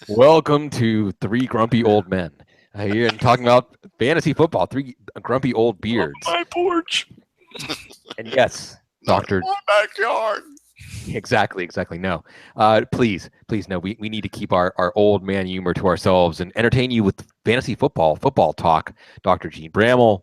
Welcome to Three Grumpy Old Men. Here and talking about fantasy football, three grumpy old beards. My porch. And yes, Not Doctor. in my backyard. Exactly. No. Please, no. We need to keep our old man humor to ourselves and entertain you with fantasy football talk. Dr. Gene Bramall,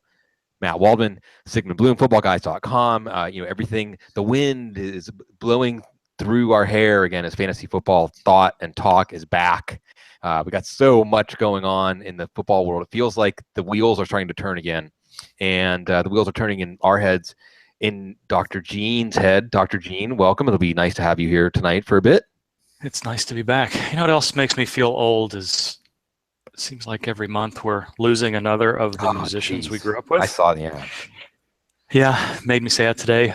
Matt Waldman, Sigmund Bloom, footballguys.com. Everything. The wind is blowing through our hair again as fantasy football thought and talk is back. We got so much going on in the football world. It feels like the wheels are starting to turn again, and the wheels are turning in our heads, in Dr. Gene's head. Dr. Gene, welcome. It'll be nice to have you here tonight for a bit. It's nice to be back. You know what else makes me feel old is it seems like every month we're losing another of the musicians we grew up with. I saw the ad. Yeah, made me sad today.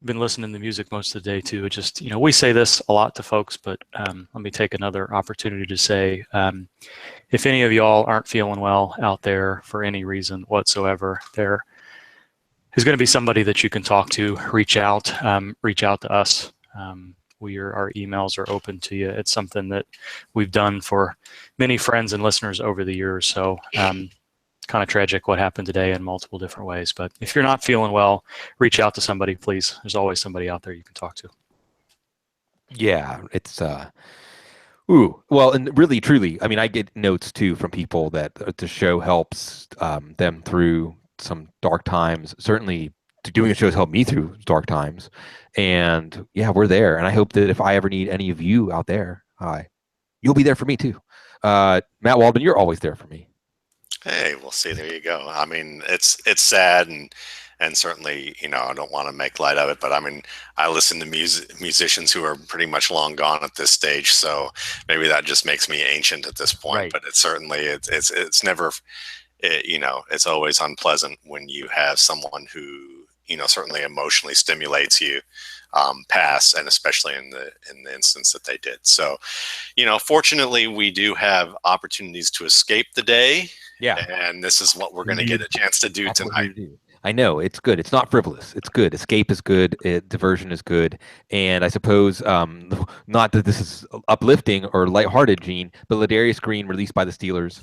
Been listening to music most of the day too. It just, we say this a lot to folks, but let me take another opportunity to say, if any of y'all aren't feeling well out there for any reason whatsoever, there is going to be somebody that you can talk to. Reach out to us. Our emails are open to you. It's something that we've done for many friends and listeners over the years. So kind of tragic what happened today in multiple different ways. But if you're not feeling well, reach out to somebody, please. There's always somebody out there you can talk to. Yeah, it's well, and really, truly, I mean, I get notes too from people that the show helps them through some dark times. Certainly, doing the show has helped me through dark times. And yeah, we're there. And I hope that if I ever need any of you out there, you'll be there for me too. Matt Waldman, you're always there for me. Hey, we'll see. There you go. I mean, it's sad and certainly, I don't want to make light of it, but I mean, I listen to musicians who are pretty much long gone at this stage, so maybe that just makes me ancient at this point. Right. But it's certainly it's never, it's always unpleasant when you have someone who certainly emotionally stimulates you pass, and especially in the instance that they did. So, fortunately, we do have opportunities to escape the day. Yeah. And this is what we're going to get a chance to do tonight. I know it's good. It's not frivolous. It's good. Escape is good. Diversion is good. And I suppose, not that this is uplifting or lighthearted, Gene, but Ladarius Green released by the Steelers.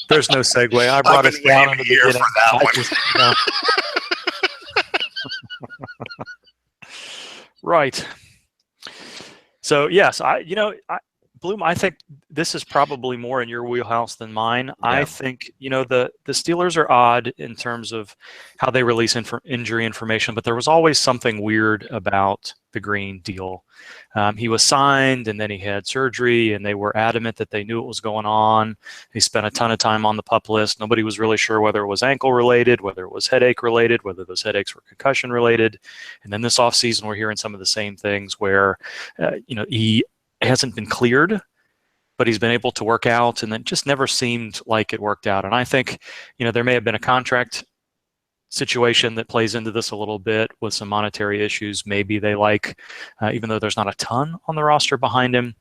There's no segue. I brought us down in the beginning. For that one. Right. So yes, Bloom, I think this is probably more in your wheelhouse than mine. Yeah. I think, the Steelers are odd in terms of how they release injury information, but there was always something weird about the Green deal. He was signed and then he had surgery, and they were adamant that they knew what was going on. He spent a ton of time on the PUP list. Nobody was really sure whether it was ankle related, whether it was headache related, whether those headaches were concussion related. And then this offseason, we're hearing some of the same things where, he hasn't been cleared, but he's been able to work out, and it just never seemed like it worked out. And I think, there may have been a contract situation that plays into this a little bit with some monetary issues. Maybe they even though there's not a ton on the roster behind him,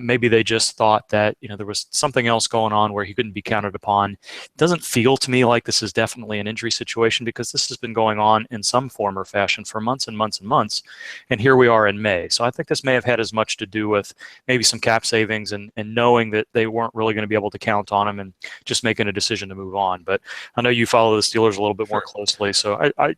maybe they just thought that, there was something else going on where he couldn't be counted upon. It doesn't feel to me like this is definitely an injury situation, because this has been going on in some form or fashion for months and months and months. And here we are in May. So I think this may have had as much to do with maybe some cap savings and knowing that they weren't really going to be able to count on him and just making a decision to move on. But I know you follow the Steelers a little bit more closely. So I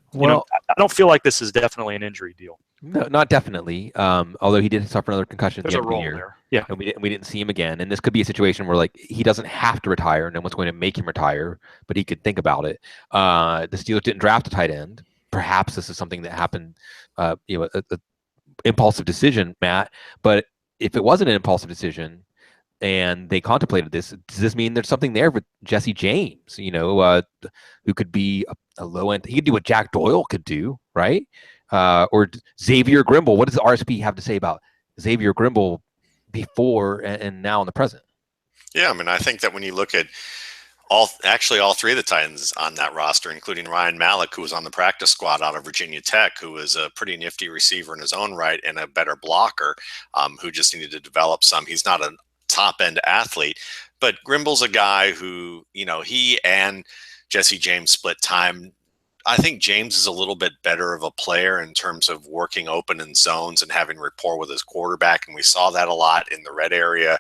don't feel like this is definitely an injury deal. No, not definitely. Although he did suffer another concussion at the end of the year. There. Yeah. And we didn't see him again. And this could be a situation where he doesn't have to retire. No one's going to make him retire, but he could think about it. The Steelers didn't draft a tight end. Perhaps this is something that happened, an impulsive decision, Matt. But if it wasn't an impulsive decision, and they contemplated this, does this mean there's something there with Jesse James, who could be a low end? He could do what Jack Doyle could do, right? Or Xavier Grimble. What does the RSP have to say about Xavier Grimble before and now in the present? Yeah, I mean, I think that when you look at all three of the Titans on that roster, including Ryan Mallett, who was on the practice squad out of Virginia Tech, who was a pretty nifty receiver in his own right and a better blocker, who just needed to develop some. He's not a top-end athlete, but Grimble's a guy who, he and Jesse James split time I think James is a little bit better of a player in terms of working open in zones and having rapport with his quarterback. And we saw that a lot in the red area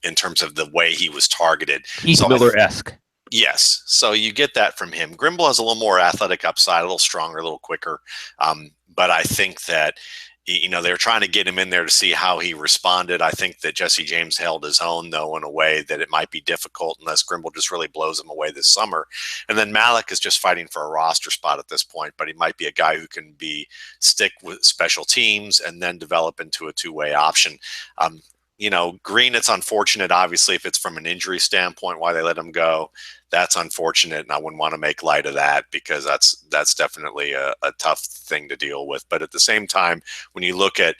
in terms of the way he was targeted. Heath Miller-esque. Yes. So you get that from him. Grimble has a little more athletic upside, a little stronger, a little quicker. But I think that, they're trying to get him in there to see how he responded. I think that Jesse James held his own, though, in a way that it might be difficult unless Grimble just really blows him away this summer. And then Malik is just fighting for a roster spot at this point, but he might be a guy who can stick with special teams and then develop into a two-way option. Green, it's unfortunate, obviously, if it's from an injury standpoint, why they let him go. That's unfortunate, and I wouldn't want to make light of that because that's definitely a tough thing to deal with. But at the same time, when you look at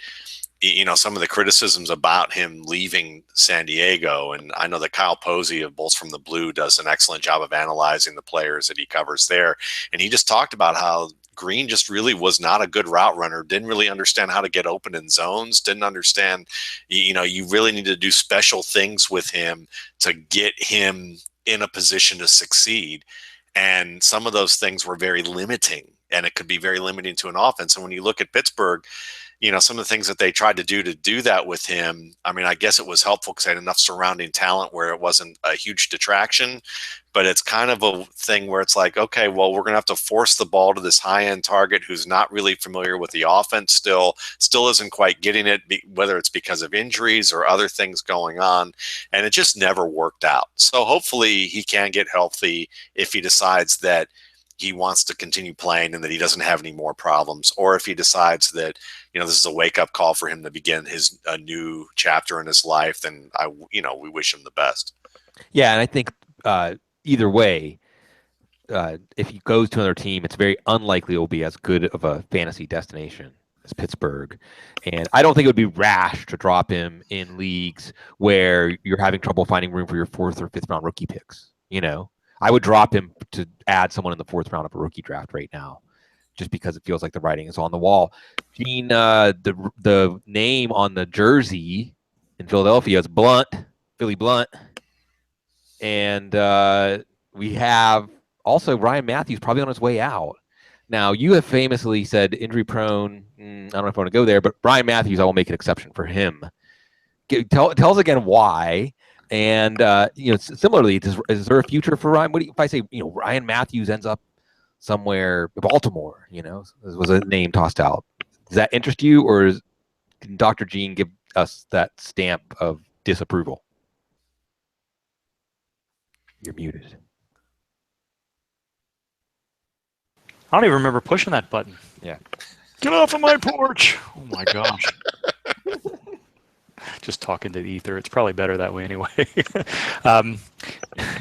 some of the criticisms about him leaving San Diego, and I know that Kyle Posey of Bulls from the Blue does an excellent job of analyzing the players that he covers there, and he just talked about how Green just really was not a good route runner, didn't really understand how to get open in zones, didn't understand, you really need to do special things with him to get him in a position to succeed. And some of those things were very limiting, and it could be very limiting to an offense. And when you look at Pittsburgh, some of the things that they tried to do that with him, I mean, I guess it was helpful because they had enough surrounding talent where it wasn't a huge detraction, but it's kind of a thing where it's like, okay, well, we're going to have to force the ball to this high-end target who's not really familiar with the offense still isn't quite getting it, whether it's because of injuries or other things going on, and it just never worked out. So hopefully he can get healthy if he decides that he wants to continue playing and that he doesn't have any more problems, or if he decides that, this is a wake-up call for him to begin a new chapter in his life, then we wish him the best. Yeah, and I think either way, if he goes to another team, it's very unlikely it will be as good of a fantasy destination as Pittsburgh. And I don't think it would be rash to drop him in leagues where you're having trouble finding room for your 4th or 5th round rookie picks. I would drop him to add someone in the 4th round of a rookie draft right now, just because it feels like the writing is on the wall. Gene, the name on the jersey in Philadelphia is Blunt, Philly Blunt. And we have also Ryan Matthews probably on his way out. Now, you have famously said injury prone. I don't know if I want to go there, but Ryan Matthews, I will make an exception for him. Tell us again why. And, similarly, is there a future for Ryan? If I say, Ryan Matthews ends up somewhere, Baltimore, was a name tossed out. Does that interest you, or can Dr. Gene give us that stamp of disapproval? You're muted. I don't even remember pushing that button. Yeah. Get off of my porch. Oh, my gosh. Just talking to the ether. It's probably better that way anyway.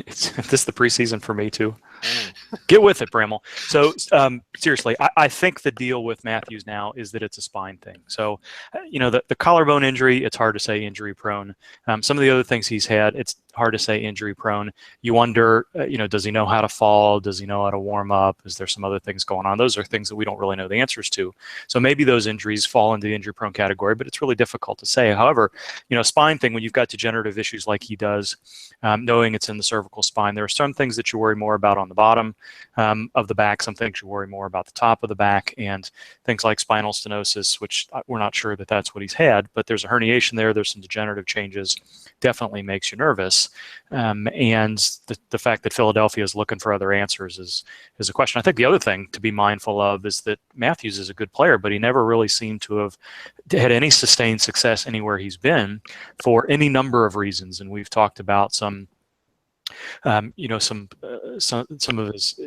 This is the preseason for me, too. Get with it, Bramall. So, seriously, I think the deal with Matthews now is that it's a spine thing. So, the collarbone injury, it's hard to say injury prone. Some of the other things he's had, it's hard to say injury prone. You wonder, does he know how to fall? Does he know how to warm up? Is there some other things going on? Those are things that we don't really know the answers to. So maybe those injuries fall into the injury prone category, but it's really difficult to say. However, spine thing, when you've got degenerative issues like he does, knowing it's in the cervical spine, there are some things that you worry more about on the bottom of the back, some things you worry more about the top of the back, and things like spinal stenosis, which we're not sure that that's what he's had, but there's a herniation there, there's some degenerative changes, definitely makes you nervous. And the fact that Philadelphia is looking for other answers is a question. I think the other thing to be mindful of is that Matthews is a good player, but he never really seemed to have had any sustained success anywhere he's been for any number of reasons. And we've talked about some of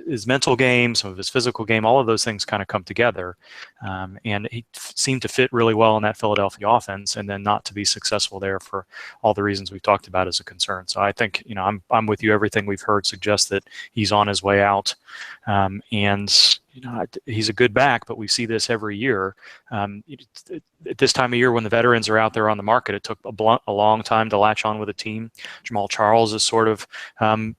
his mental game, some of his physical game, all of those things kind of come together. And he seemed to fit really well in that Philadelphia offense, and then not to be successful there for all the reasons we've talked about is a concern. So I think, I'm with you. Everything we've heard suggests that he's on his way out. And he's a good back, but we see this every year. At this time of year when the veterans are out there on the market, it took a long time to latch on with a team. Jamaal Charles is sort of,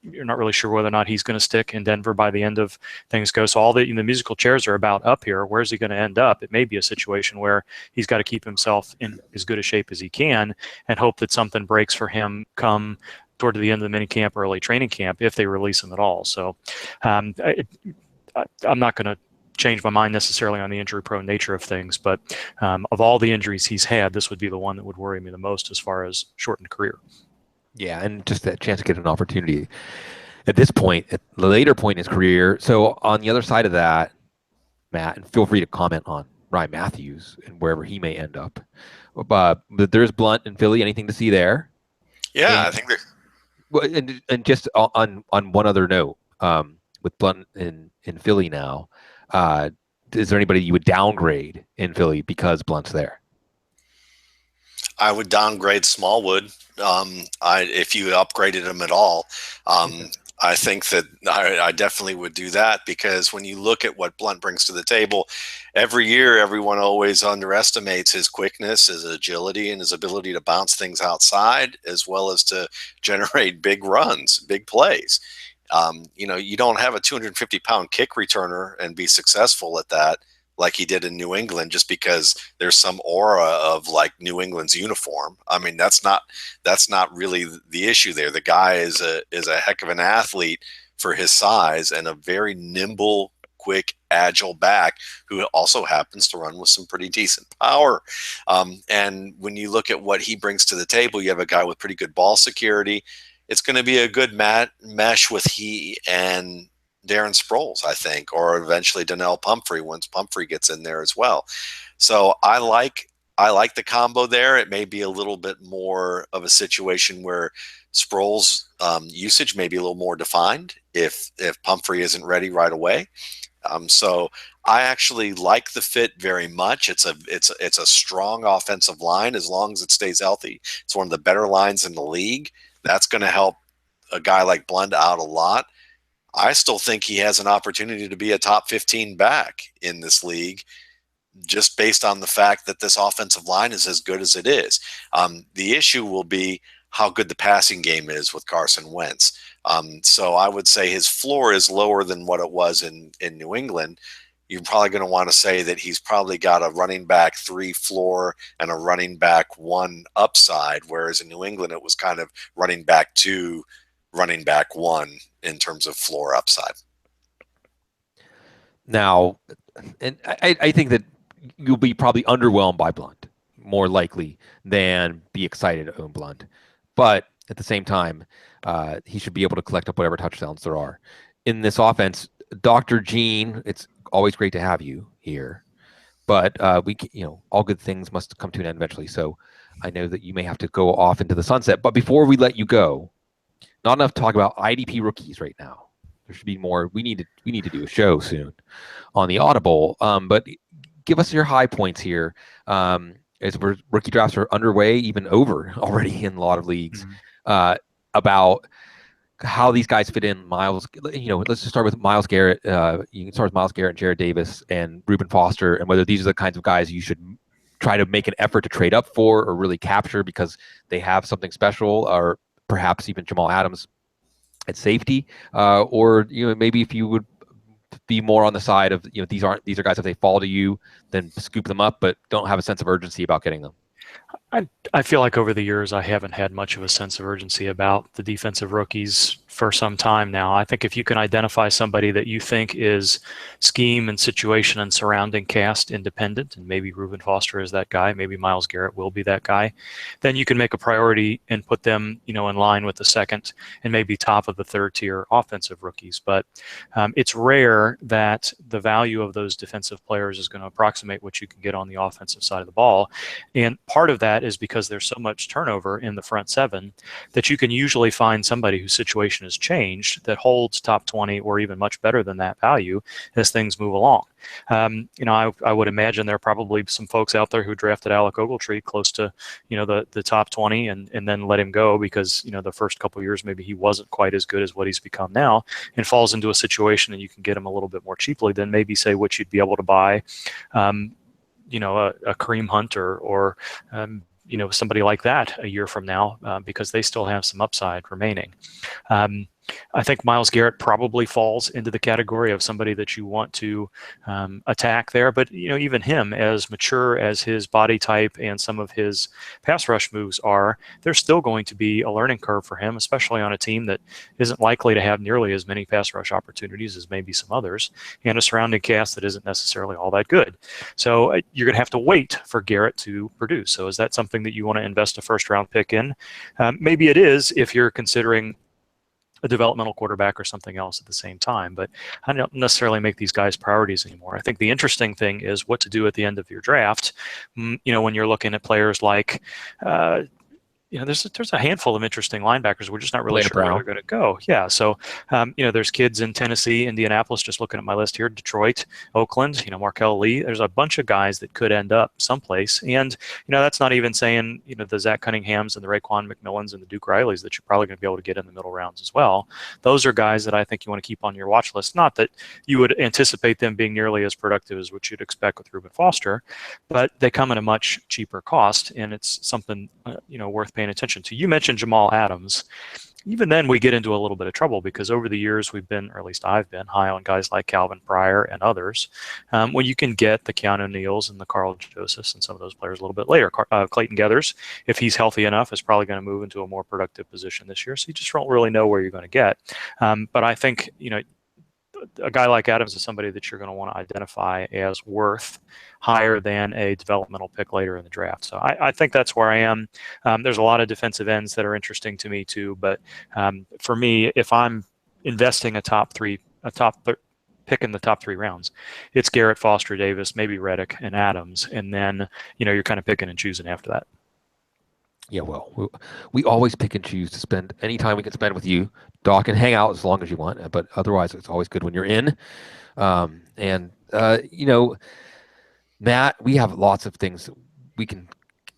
you're not really sure whether or not he's going to stick in Denver by the end of things go. So all the musical chairs are about up here. Where's he going to end up? It may be a situation where he's got to keep himself in as good a shape as he can and hope that something breaks for him come toward the end of the mini camp, early training camp, if they release him at all. So I'm not going to change my mind necessarily on the injury-prone nature of things, but of all the injuries he's had, this would be the one that would worry me the most as far as shortened career. Yeah, and just that chance to get an opportunity at this point, at the later point in his career. So on the other side of that, Matt, and feel free to comment on Ryan Matthews and wherever he may end up. But there's Blunt in Philly. Anything to see there? Yeah, and, I think and just on one other note, with Blunt in Philly now, is there anybody you would downgrade in Philly because Blunt's there? I would downgrade Smallwood. If you upgraded him at all, I think that I definitely would do that, because when you look at what Blunt brings to the table, every year everyone always underestimates his quickness, his agility, and his ability to bounce things outside, as well as to generate big runs, big plays. You don't have a 250-pound kick returner and be successful at that like he did in New England just because there's some aura of like New England's uniform. I mean, that's not really the issue there. The guy is a heck of an athlete for his size, and a very nimble, quick, agile back who also happens to run with some pretty decent power. And when you look at what he brings to the table, you have a guy with pretty good ball security. It's going to be a good mesh with he and Darren Sproles, I think, or eventually Donnell Pumphrey once Pumphrey gets in there as well. So I like the combo there. It may be a little bit more of a situation where Sproles' usage may be a little more defined if Pumphrey isn't ready right away. So I actually like the fit very much. It's a strong offensive line as long as it stays healthy. It's one of the better lines in the league. That's going to help a guy like Blunt out a lot. I still think he has an opportunity to be a top 15 back in this league, just based on the fact that this offensive line is as good as it is. The issue will be how good the passing game is with Carson Wentz. So I would say his floor is lower than what it was in New England. You're probably going to want to say that he's probably got a running back 3 floor and a running back 1 upside, whereas in New England it was kind of running back 2, running back 1 in terms of floor upside. Now, and I think that you'll be probably underwhelmed by Blunt, more likely than be excited to own Blunt. But at the same time, he should be able to collect up whatever touchdowns there are in this offense. Dr. Gene, it's always great to have you here, but all good things must come to an end eventually. So I know that you may have to go off into the sunset. But before we let you go, not enough talk about IDP rookies right now. There should be more. We need to do a show soon on the Audible. But give us your high points here. As rookie drafts are underway, even over already in a lot of leagues, about how these guys fit in. Miles, let's just start with Myles Garrett. You can start with Myles Garrett, Jared Davis, and Reuben Foster, and whether these are the kinds of guys you should try to make an effort to trade up for or really capture because they have something special, or perhaps even Jamaal Adams at safety, or maybe if you would be more on the side of these are guys, if they fall to you, then scoop them up, but don't have a sense of urgency about getting them. I feel like over the years I haven't had much of a sense of urgency about the defensive rookies for some time now. I think if you can identify somebody that you think is scheme and situation and surrounding cast independent, and maybe Reuben Foster is that guy, maybe Myles Garrett will be that guy, then you can make a priority and put them in line with the second and maybe top of the third tier offensive rookies. But it's rare that the value of those defensive players is going to approximate what you can get on the offensive side of the ball. And part of that is because there's so much turnover in the front seven that you can usually find somebody whose situation has changed that holds top 20 or even much better than that value as things move along. I would imagine there are probably some folks out there who drafted Alec Ogletree close to, the top 20 and then let him go because, the first couple of years maybe he wasn't quite as good as what he's become now, and falls into a situation and you can get him a little bit more cheaply than maybe say what you'd be able to buy, a Kareem Hunt or somebody like that a year from now, because they still have some upside remaining. I think Myles Garrett probably falls into the category of somebody that you want to attack there. But, even him, as mature as his body type and some of his pass rush moves are, there's still going to be a learning curve for him, especially on a team that isn't likely to have nearly as many pass rush opportunities as maybe some others, and a surrounding cast that isn't necessarily all that good. So you're going to have to wait for Garrett to produce. So is that something that you want to invest a first-round pick in? Maybe it is if you're considering a developmental quarterback or something else at the same time, but I don't necessarily make these guys priorities anymore. I think the interesting thing is what to do at the end of your draft. When you're looking at players like, there's a handful of interesting linebackers. We're just not really sure where they're going to go. Yeah, so there's kids in Tennessee, Indianapolis. Just looking at my list here, Detroit, Oakland. Markel Lee. There's a bunch of guys that could end up someplace, and that's not even saying the Zach Cunninghams and the Raekwon McMillans and the Duke Rileys that you're probably going to be able to get in the middle rounds as well. Those are guys that I think you want to keep on your watch list. Not that you would anticipate them being nearly as productive as what you'd expect with Reuben Foster, but they come at a much cheaper cost, and it's something worth paying attention to. You mentioned Jamaal Adams. Even then, we get into a little bit of trouble because over the years we've been, or at least I've been, high on guys like Calvin Pryor and others. When you can get the Keanu Neals and the Carl Josephs and some of those players a little bit later. Clayton Geathers, if he's healthy enough, is probably going to move into a more productive position this year. So you just don't really know where you're going to get. But I think, a guy like Adams is somebody that you're going to want to identify as worth higher than a developmental pick later in the draft. So I think that's where I am. There's a lot of defensive ends that are interesting to me too. But for me, if I'm investing pick in the top 3 rounds, it's Garrett, Foster, Davis, maybe Reddick, and Adams. And then, you're kind of picking and choosing after that. Yeah, well, we always pick and choose to spend any time we can spend with you. Doc, and hang out as long as you want, but otherwise it's always good when you're in. Matt, we have lots of things we can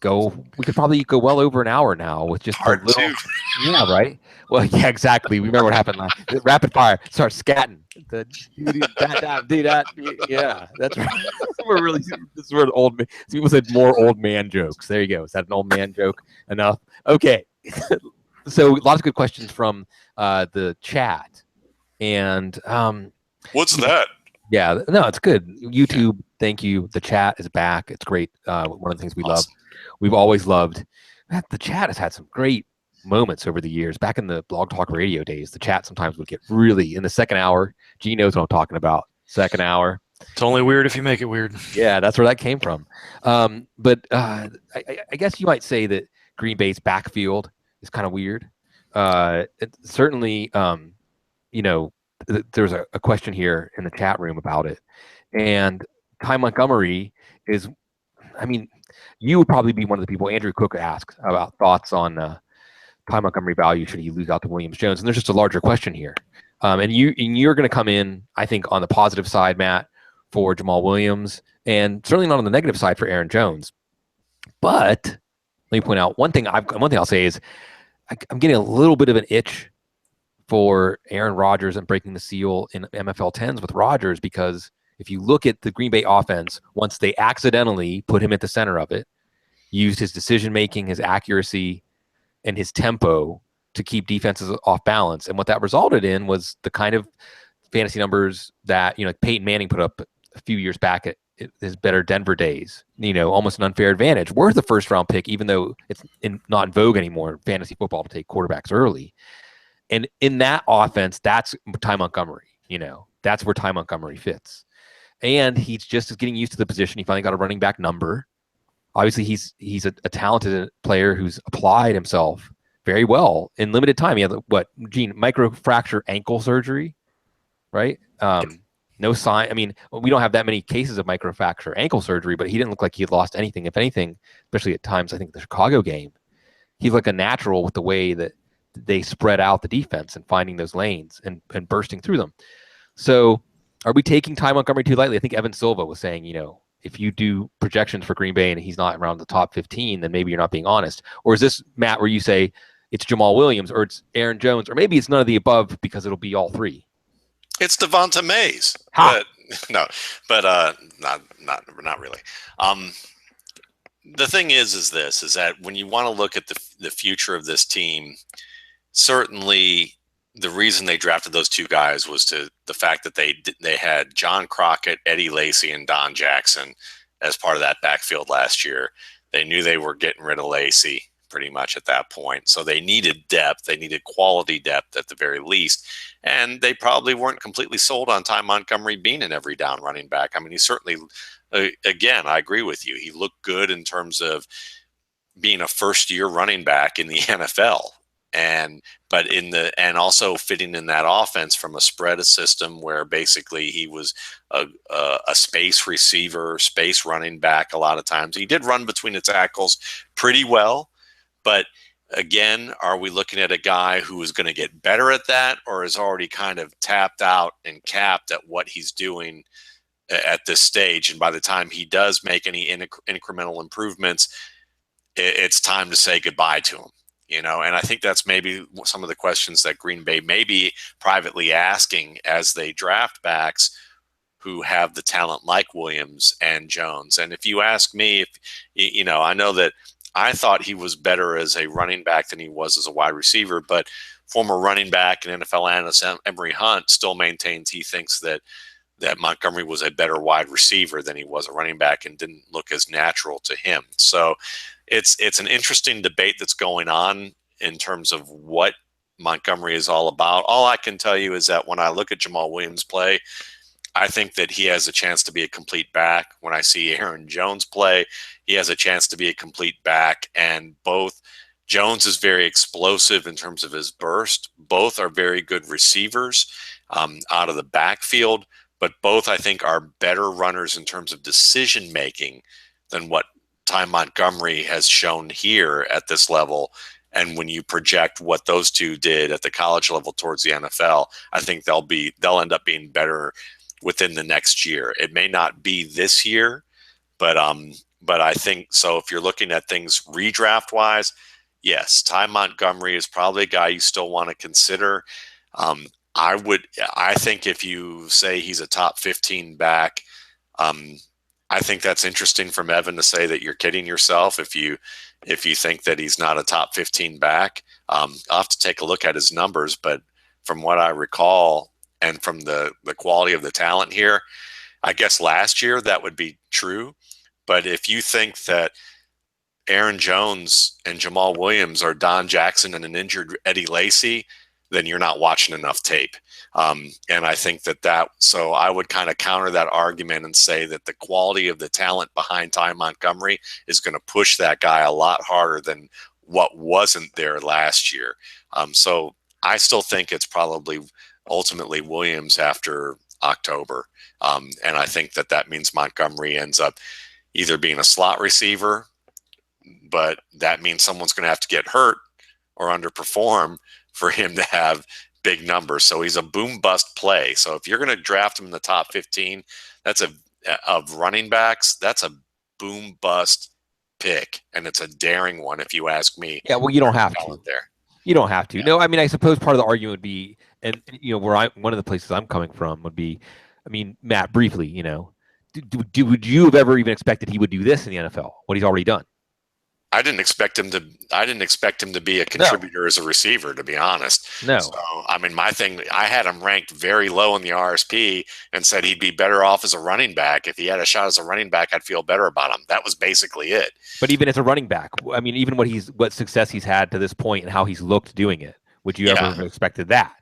go. We could probably go well over an hour now with just Part a little. 2. Yeah, right. Well, yeah, exactly. We remember what happened last. Rapid fire. Start scatting. Yeah, that's right. We're really. This is where the old man. People said more old man jokes. There you go. Is that an old man joke enough? Okay. So lots of good questions from the chat, and what's that? Yeah, no, it's good. YouTube, thank you. The chat is back. It's great. One of the things we love. We've always loved. The chat has had some great moments over the years. Back in the Blog Talk Radio days, the chat sometimes would get really in the second hour. Gene knows what I'm talking about. Second hour. It's only weird if you make it weird. Yeah, that's where that came from. But I guess you might say that Green Bay's backfield is kind of weird. Certainly, there's a question here in the chat room about it. And Ty Montgomery is, you would probably be one of the people Andrew Cook asks about thoughts on Ty Montgomery value should he lose out to Williams Jones. And there's just a larger question here. And you're going to come in, I think, on the positive side, Matt, for Jamaal Williams, and certainly not on the negative side for Aaron Jones. But let me point out one thing I'll say is I'm getting a little bit of an itch for Aaron Rodgers and breaking the seal in MFL 10s with Rodgers, because if you look at the Green Bay offense, once they accidentally put him at the center of it, used his decision-making, his accuracy, and his tempo to keep defenses off balance. And what that resulted in was the kind of fantasy numbers that, Peyton Manning put up a few years back at his better Denver days, almost an unfair advantage. Worth the first-round pick, even though it's not in vogue anymore in fantasy football to take quarterbacks early. And in that offense, that's Ty Montgomery. That's where Ty Montgomery fits. And he's just getting used to the position. He finally got a running back number. Obviously, he's a talented player who's applied himself very well in limited time. He had Gene, microfracture ankle surgery, right? No sign. We don't have that many cases of microfracture ankle surgery, but he didn't look like he had lost anything. If anything, especially at times, I think the Chicago game, he's like a natural with the way that they spread out the defense and finding those lanes and bursting through them. So are we taking Ty Montgomery too lightly? I think Evan Silva was saying, if you do projections for Green Bay and he's not around the top 15, then maybe you're not being honest. Or is this, Matt, where you say it's Jamaal Williams or it's Aaron Jones, or maybe it's none of the above because it'll be all three? It's Devonta Mays. Ha! Not really. The thing is that when you want to look at the future of this team, certainly the reason they drafted those two guys was to the fact that they had John Crockett, Eddie Lacy, and Don Jackson as part of that backfield last year. They knew they were getting rid of Lacy pretty much at that point. So they needed depth. They needed quality depth at the very least. And they probably weren't completely sold on Ty Montgomery being an every down running back. I mean, he certainly, again, I agree with you. He looked good in terms of being a first year running back in the NFL. And also fitting in that offense from a spread system where basically he was a space receiver, space running back. A lot of times he did run between the tackles pretty well, but again, are we looking at a guy who is going to get better at that, or is already kind of tapped out and capped at what he's doing at this stage? And by the time he does make any incremental improvements, it's time to say goodbye to him. And I think that's maybe some of the questions that Green Bay may be privately asking as they draft backs who have the talent like Williams and Jones. And if you ask me, I know that I thought he was better as a running back than he was as a wide receiver, but former running back and NFL analyst Emory Hunt still maintains he thinks that Montgomery was a better wide receiver than he was a running back and didn't look as natural to him. So it's an interesting debate that's going on in terms of what Montgomery is all about. All I can tell you is that when I look at Jamaal Williams play, I think that he has a chance to be a complete back. When I see Aaron Jones play, he has a chance to be a complete back. And both Jones is very explosive in terms of his burst. Both are very good receivers out of the backfield, but both I think are better runners in terms of decision making than what Ty Montgomery has shown here at this level. And when you project what those two did at the college level towards the NFL, I think they'll end up being better within the next year. It may not be this year, but I think so. If you're looking at things redraft wise, yes, Ty Montgomery is probably a guy you still want to consider. I think if you say he's a top 15 back, I think that's interesting from Evan to say that you're kidding yourself if you think that he's not a top 15 back. I'll have to take a look at his numbers, but from what I recall and from the quality of the talent here, I guess last year that would be true. But if you think that Aaron Jones and Jamaal Williams are Don Jackson and an injured Eddie Lacy, then you're not watching enough tape. And I think so I would kind of counter that argument and say that the quality of the talent behind Ty Montgomery is going to push that guy a lot harder than what wasn't there last year. So I still think it's probably ultimately Williams after October. And I think that means Montgomery ends up either being a slot receiver, but that means someone's going to have to get hurt or underperform for him to have big numbers. So he's a boom bust play. So if you're going to draft him in the top 15, of running backs, that's a boom bust pick. And it's a daring one, if you ask me. Yeah, well, you don't have to. There. You don't have to. Yeah. No, I mean, I suppose part of the argument would be, and one of the places I'm coming from would be, I mean, Matt, briefly, would you have ever even expected he would do this in the NFL? What he's already done? I didn't expect him to be a contributor as a receiver, to be honest. No. So, I mean, my thing, I had him ranked very low in the RSP and said he'd be better off as a running back. If he had a shot as a running back, I'd feel better about him. That was basically it. But even as a running back, I mean, even what success he's had to this point and how he's looked doing it, would you ever have expected that?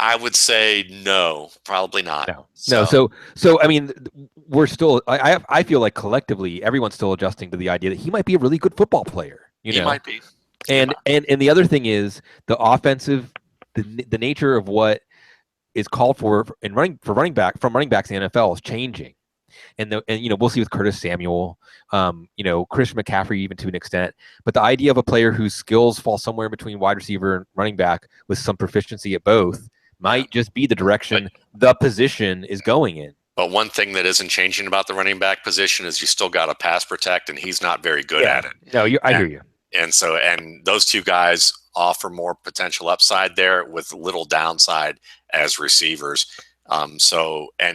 I would say no, probably not. No. So I mean, we're still. I feel like collectively, everyone's still adjusting to the idea that he might be a really good football player. He might be. And the other thing is the offensive, the nature of what is called for running backs in the NFL is changing. And we'll see with Curtis Samuel, Christian McCaffrey even to an extent. But the idea of a player whose skills fall somewhere between wide receiver and running back with some proficiency at both might just be the direction the position is going in. But one thing that isn't changing about the running back position is you still got to pass protect, and he's not very good at it. No, I hear you. And those two guys offer more potential upside there with little downside as receivers. And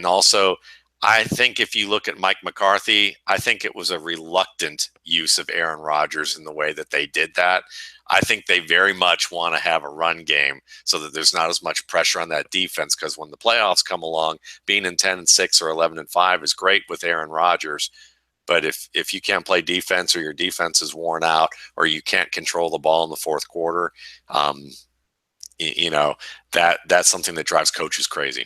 also, I think if you look at Mike McCarthy, I think it was a reluctant use of Aaron Rodgers in the way that they did that. I think they very much want to have a run game so that there's not as much pressure on that defense, because when the playoffs come along, being in 10-6 or 11-5 is great with Aaron Rodgers. But if you can't play defense, or your defense is worn out, or you can't control the ball in the fourth quarter, that's something that drives coaches crazy.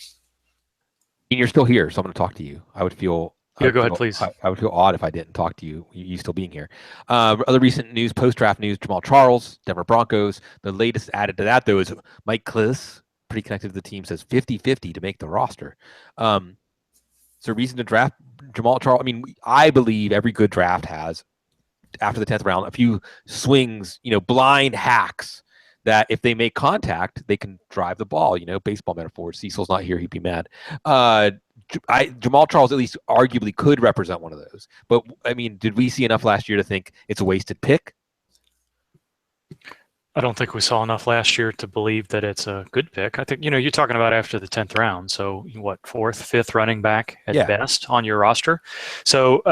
You're still here, so I'm going to talk to you. I would feel go ahead, please. I would feel odd if I didn't talk to you. You still being here. Other recent news, post-draft news: Jamaal Charles, Denver Broncos. The latest added to that, though, is Mike Kliss, pretty connected to the team, says 50-50 to make the roster. So reason to draft Jamaal Charles. I mean, I believe every good draft has, after the 10th round, a few swings, blind hacks that if they make contact, they can drive the ball. Baseball metaphors. Cecil's not here; he'd be mad. Jamaal Charles at least arguably could represent one of those. But I mean, did we see enough last year to think it's a wasted pick? I don't think we saw enough last year to believe that it's a good pick. I think, you're talking about after the 10th round. So what, 4th, 5th running back at best on your roster? So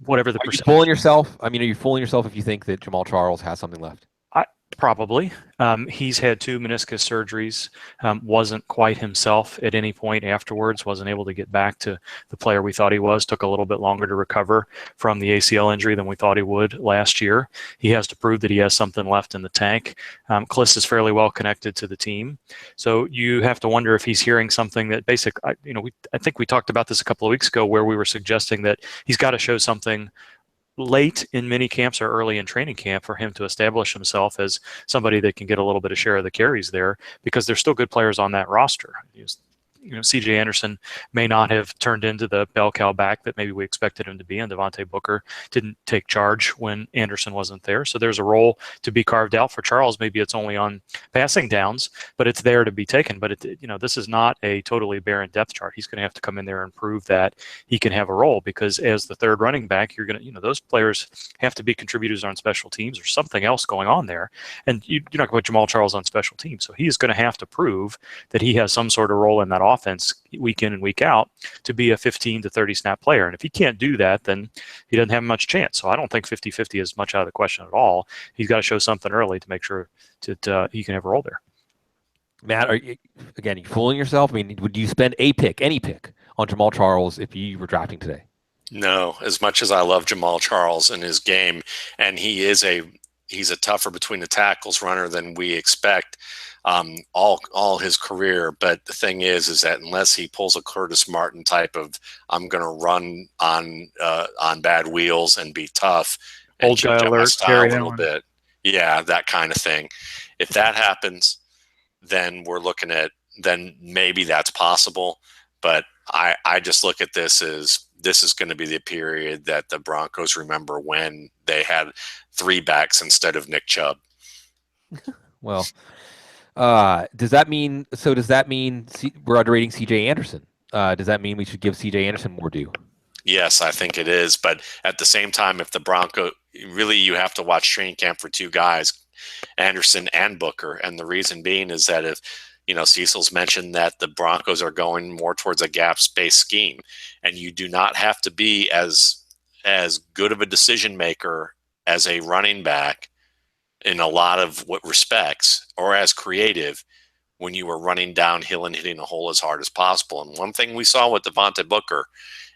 whatever the percentage. Are you fooling yourself? I mean, are you fooling yourself if you think that Jamaal Charles has something left? Probably. He's had 2 meniscus surgeries, wasn't quite himself at any point afterwards, wasn't able to get back to the player we thought he was, took a little bit longer to recover from the ACL injury than we thought he would last year. He has to prove that he has something left in the tank. Kliss is fairly well connected to the team. So you have to wonder if he's hearing something that I think we talked about this a couple of weeks ago, where we were suggesting that he's got to show something late in mini camps or early in training camp for him to establish himself as somebody that can get a little bit of share of the carries there, because there's still good players on that roster. CJ Anderson may not have turned into the bell cow back that maybe we expected him to be, and Devontae Booker didn't take charge when Anderson wasn't there. So there's a role to be carved out for Charles. Maybe it's only on passing downs, but it's there to be taken. But this is not a totally barren depth chart. He's going to have to come in there and prove that he can have a role, because as the third running back, you're going to, those players have to be contributors on special teams or something else going on there. And you're not going to put Jamaal Charles on special teams. So he's going to have to prove that he has some sort of role in that offense week in and week out to be a 15 to 30 snap player. And if he can't do that, then he doesn't have much chance. So I don't think 50-50 is much out of the question at all. He's got to show something early to make sure that he can have a role there. Matt, are you fooling yourself? I mean, would you spend any pick on Jamaal Charles if you were drafting today? No, as much as I love Jamaal Charles and his game, and he's a tougher between the tackles runner than we expect all his career. But the thing is that unless he pulls a Curtis Martin type of, I'm going to run on bad wheels and be tough, and old guy alert, Terry a little bit, that kind of thing. If that happens, then then maybe that's possible. But I just look at this as this is going to be the period that the Broncos remember when they had 3 backs instead of Nick Chubb. Well, does that mean we're underrating CJ Anderson? Does that mean we should give CJ Anderson more due? Yes, I think it is. But at the same time, if the Broncos, really, you have to watch training camp for 2 guys, Anderson and Booker. And the reason being is that if, Cecil's mentioned that the Broncos are going more towards a gap space scheme, and you do not have to be as good of a decision maker as a running back in a lot of respects, or as creative when you were running downhill and hitting a hole as hard as possible. And one thing we saw with Devontae Booker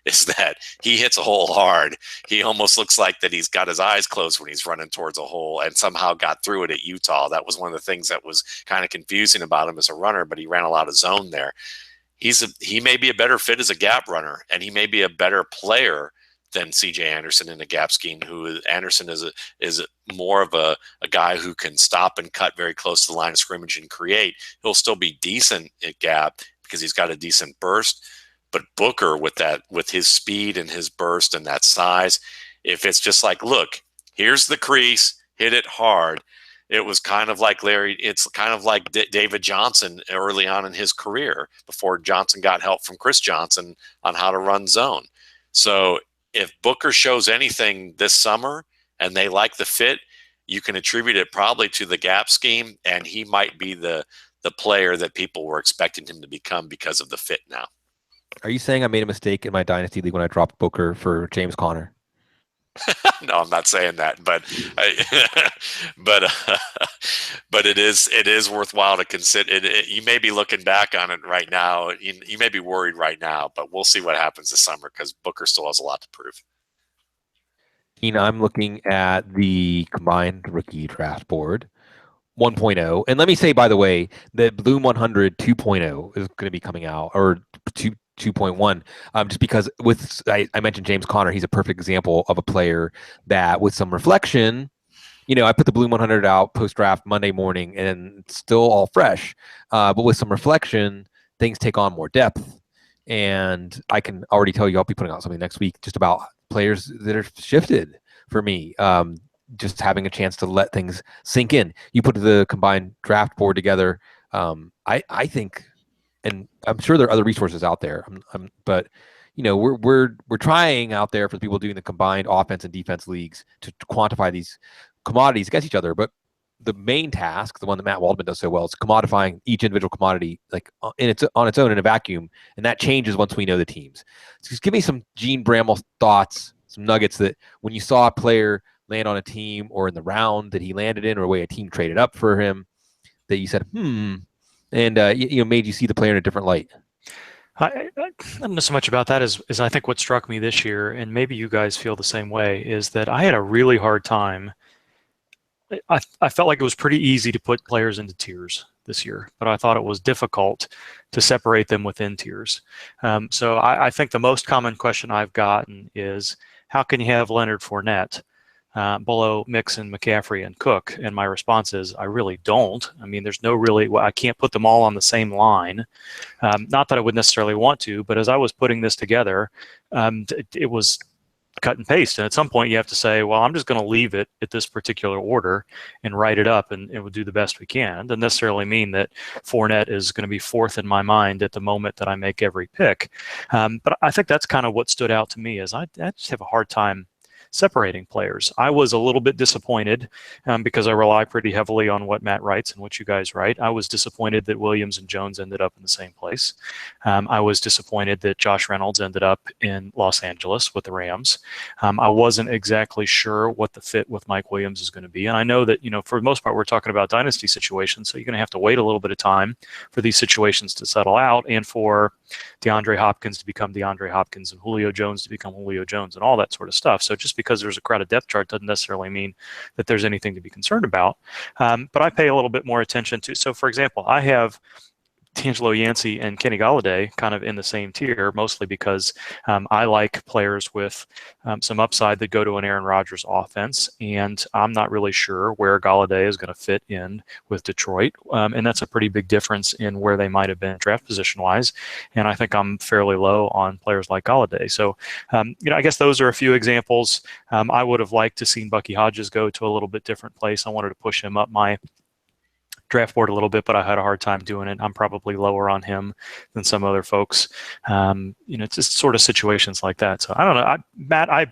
is that he hits a hole hard. He almost looks like that he's got his eyes closed when he's running towards a hole, and somehow got through it at Utah. That was one of the things that was kind of confusing about him as a runner, but he ran a lot of zone there. He may be a better fit as a gap runner, and he may be a better player than CJ Anderson in the gap scheme. Anderson is more of a guy who can stop and cut very close to the line of scrimmage and create. He'll still be decent at gap because he's got a decent burst. But Booker, with his speed and his burst and that size, if it's just like, look, here's the crease, hit it hard. It was kind of like it's kind of like David Johnson early on in his career before Johnson got help from Chris Johnson on how to run zone. So if Booker shows anything this summer and they like the fit, you can attribute it probably to the gap scheme, and he might be the player that people were expecting him to become because of the fit now. Are you saying I made a mistake in my dynasty league when I dropped Booker for James Conner? No, I'm not saying that, but but but it is worthwhile to consider. You may be looking back on it right now. You may be worried right now, but we'll see what happens this summer because Booker still has a lot to prove. I'm looking at the combined rookie draft board 1.0. And let me say, by the way, that Bloom 100 2.0 is going to be coming out, or 2.1, just because I mentioned James Conner. He's a perfect example of a player that, with some reflection, I put the Bloom 100 out post-draft Monday morning, and it's still all fresh. But with some reflection, things take on more depth. And I can already tell you I'll be putting out something next week just about players that are shifted for me. Just having a chance to let things sink in. You put the combined draft board together. I think, and I'm sure there are other resources out there. But we're trying out there for the people doing the combined offense and defense leagues to quantify these commodities against each other. But the main task, the one that Matt Waldman does so well, is commodifying each individual commodity like on its own in a vacuum, and that changes once we know the teams. So just give me some Gene Bramall thoughts, some nuggets that when you saw a player land on a team or in the round that he landed in, or a way a team traded up for him, that you said, and made you see the player in a different light. I don't know so much about that as I think what struck me this year, and maybe you guys feel the same way, is that I had a really hard time. I felt like it was pretty easy to put players into tiers this year, but I thought it was difficult to separate them within tiers. So I think the most common question I've gotten is, how can you have Leonard Fournette below Mixon, McCaffrey, and Cook? And my response is, I really don't. I mean, there's no really, I can't put them all on the same line. Not that I would necessarily want to, but as I was putting this together, it was cut and paste. And at some point you have to say, well, I'm just going to leave it at this particular order and write it up, and we'll do the best we can. It doesn't necessarily mean that Fournette is going to be fourth in my mind at the moment that I make every pick. But I think that's kind of what stood out to me, is I just have a hard time separating players. I was a little bit disappointed because I rely pretty heavily on what Matt writes and what you guys write. I was disappointed that Williams and Jones ended up in the same place. I was disappointed that Josh Reynolds ended up in Los Angeles with the Rams. I wasn't exactly sure what the fit with Mike Williams is going to be. And I know that, for the most part, we're talking about dynasty situations, so you're going to have to wait a little bit of time for these situations to settle out and for DeAndre Hopkins to become DeAndre Hopkins and Julio Jones to become Julio Jones and all that sort of stuff. So just because there's a crowded depth chart doesn't necessarily mean that there's anything to be concerned about. But I pay a little bit more attention to. So, for example, I have D'Angelo Yancey and Kenny Golladay kind of in the same tier, mostly because I like players with some upside that go to an Aaron Rodgers offense, and I'm not really sure where Golladay is going to fit in with Detroit, and that's a pretty big difference in where they might have been draft position-wise, and I think I'm fairly low on players like Golladay. So, I guess those are a few examples. I would have liked to seen Bucky Hodges go to a little bit different place. I wanted to push him up my draft board a little bit, but I had a hard time doing it. I'm probably lower on him than some other folks. It's just sort of situations like that. So I don't know, Matt. I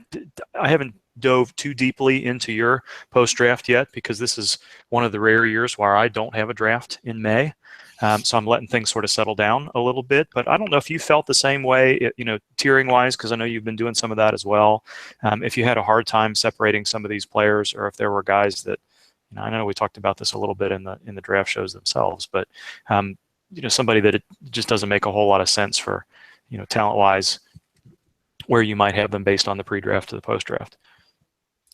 haven't dove too deeply into your post draft yet, because this is one of the rare years where I don't have a draft in May. So I'm letting things sort of settle down a little bit. But I don't know if you felt the same way, tiering wise, because I know you've been doing some of that as well. If you had a hard time separating some of these players, or if there were guys that, I know we talked about this a little bit in the draft shows themselves, but somebody that it just doesn't make a whole lot of sense for, talent-wise, where you might have them based on the pre-draft to the post-draft.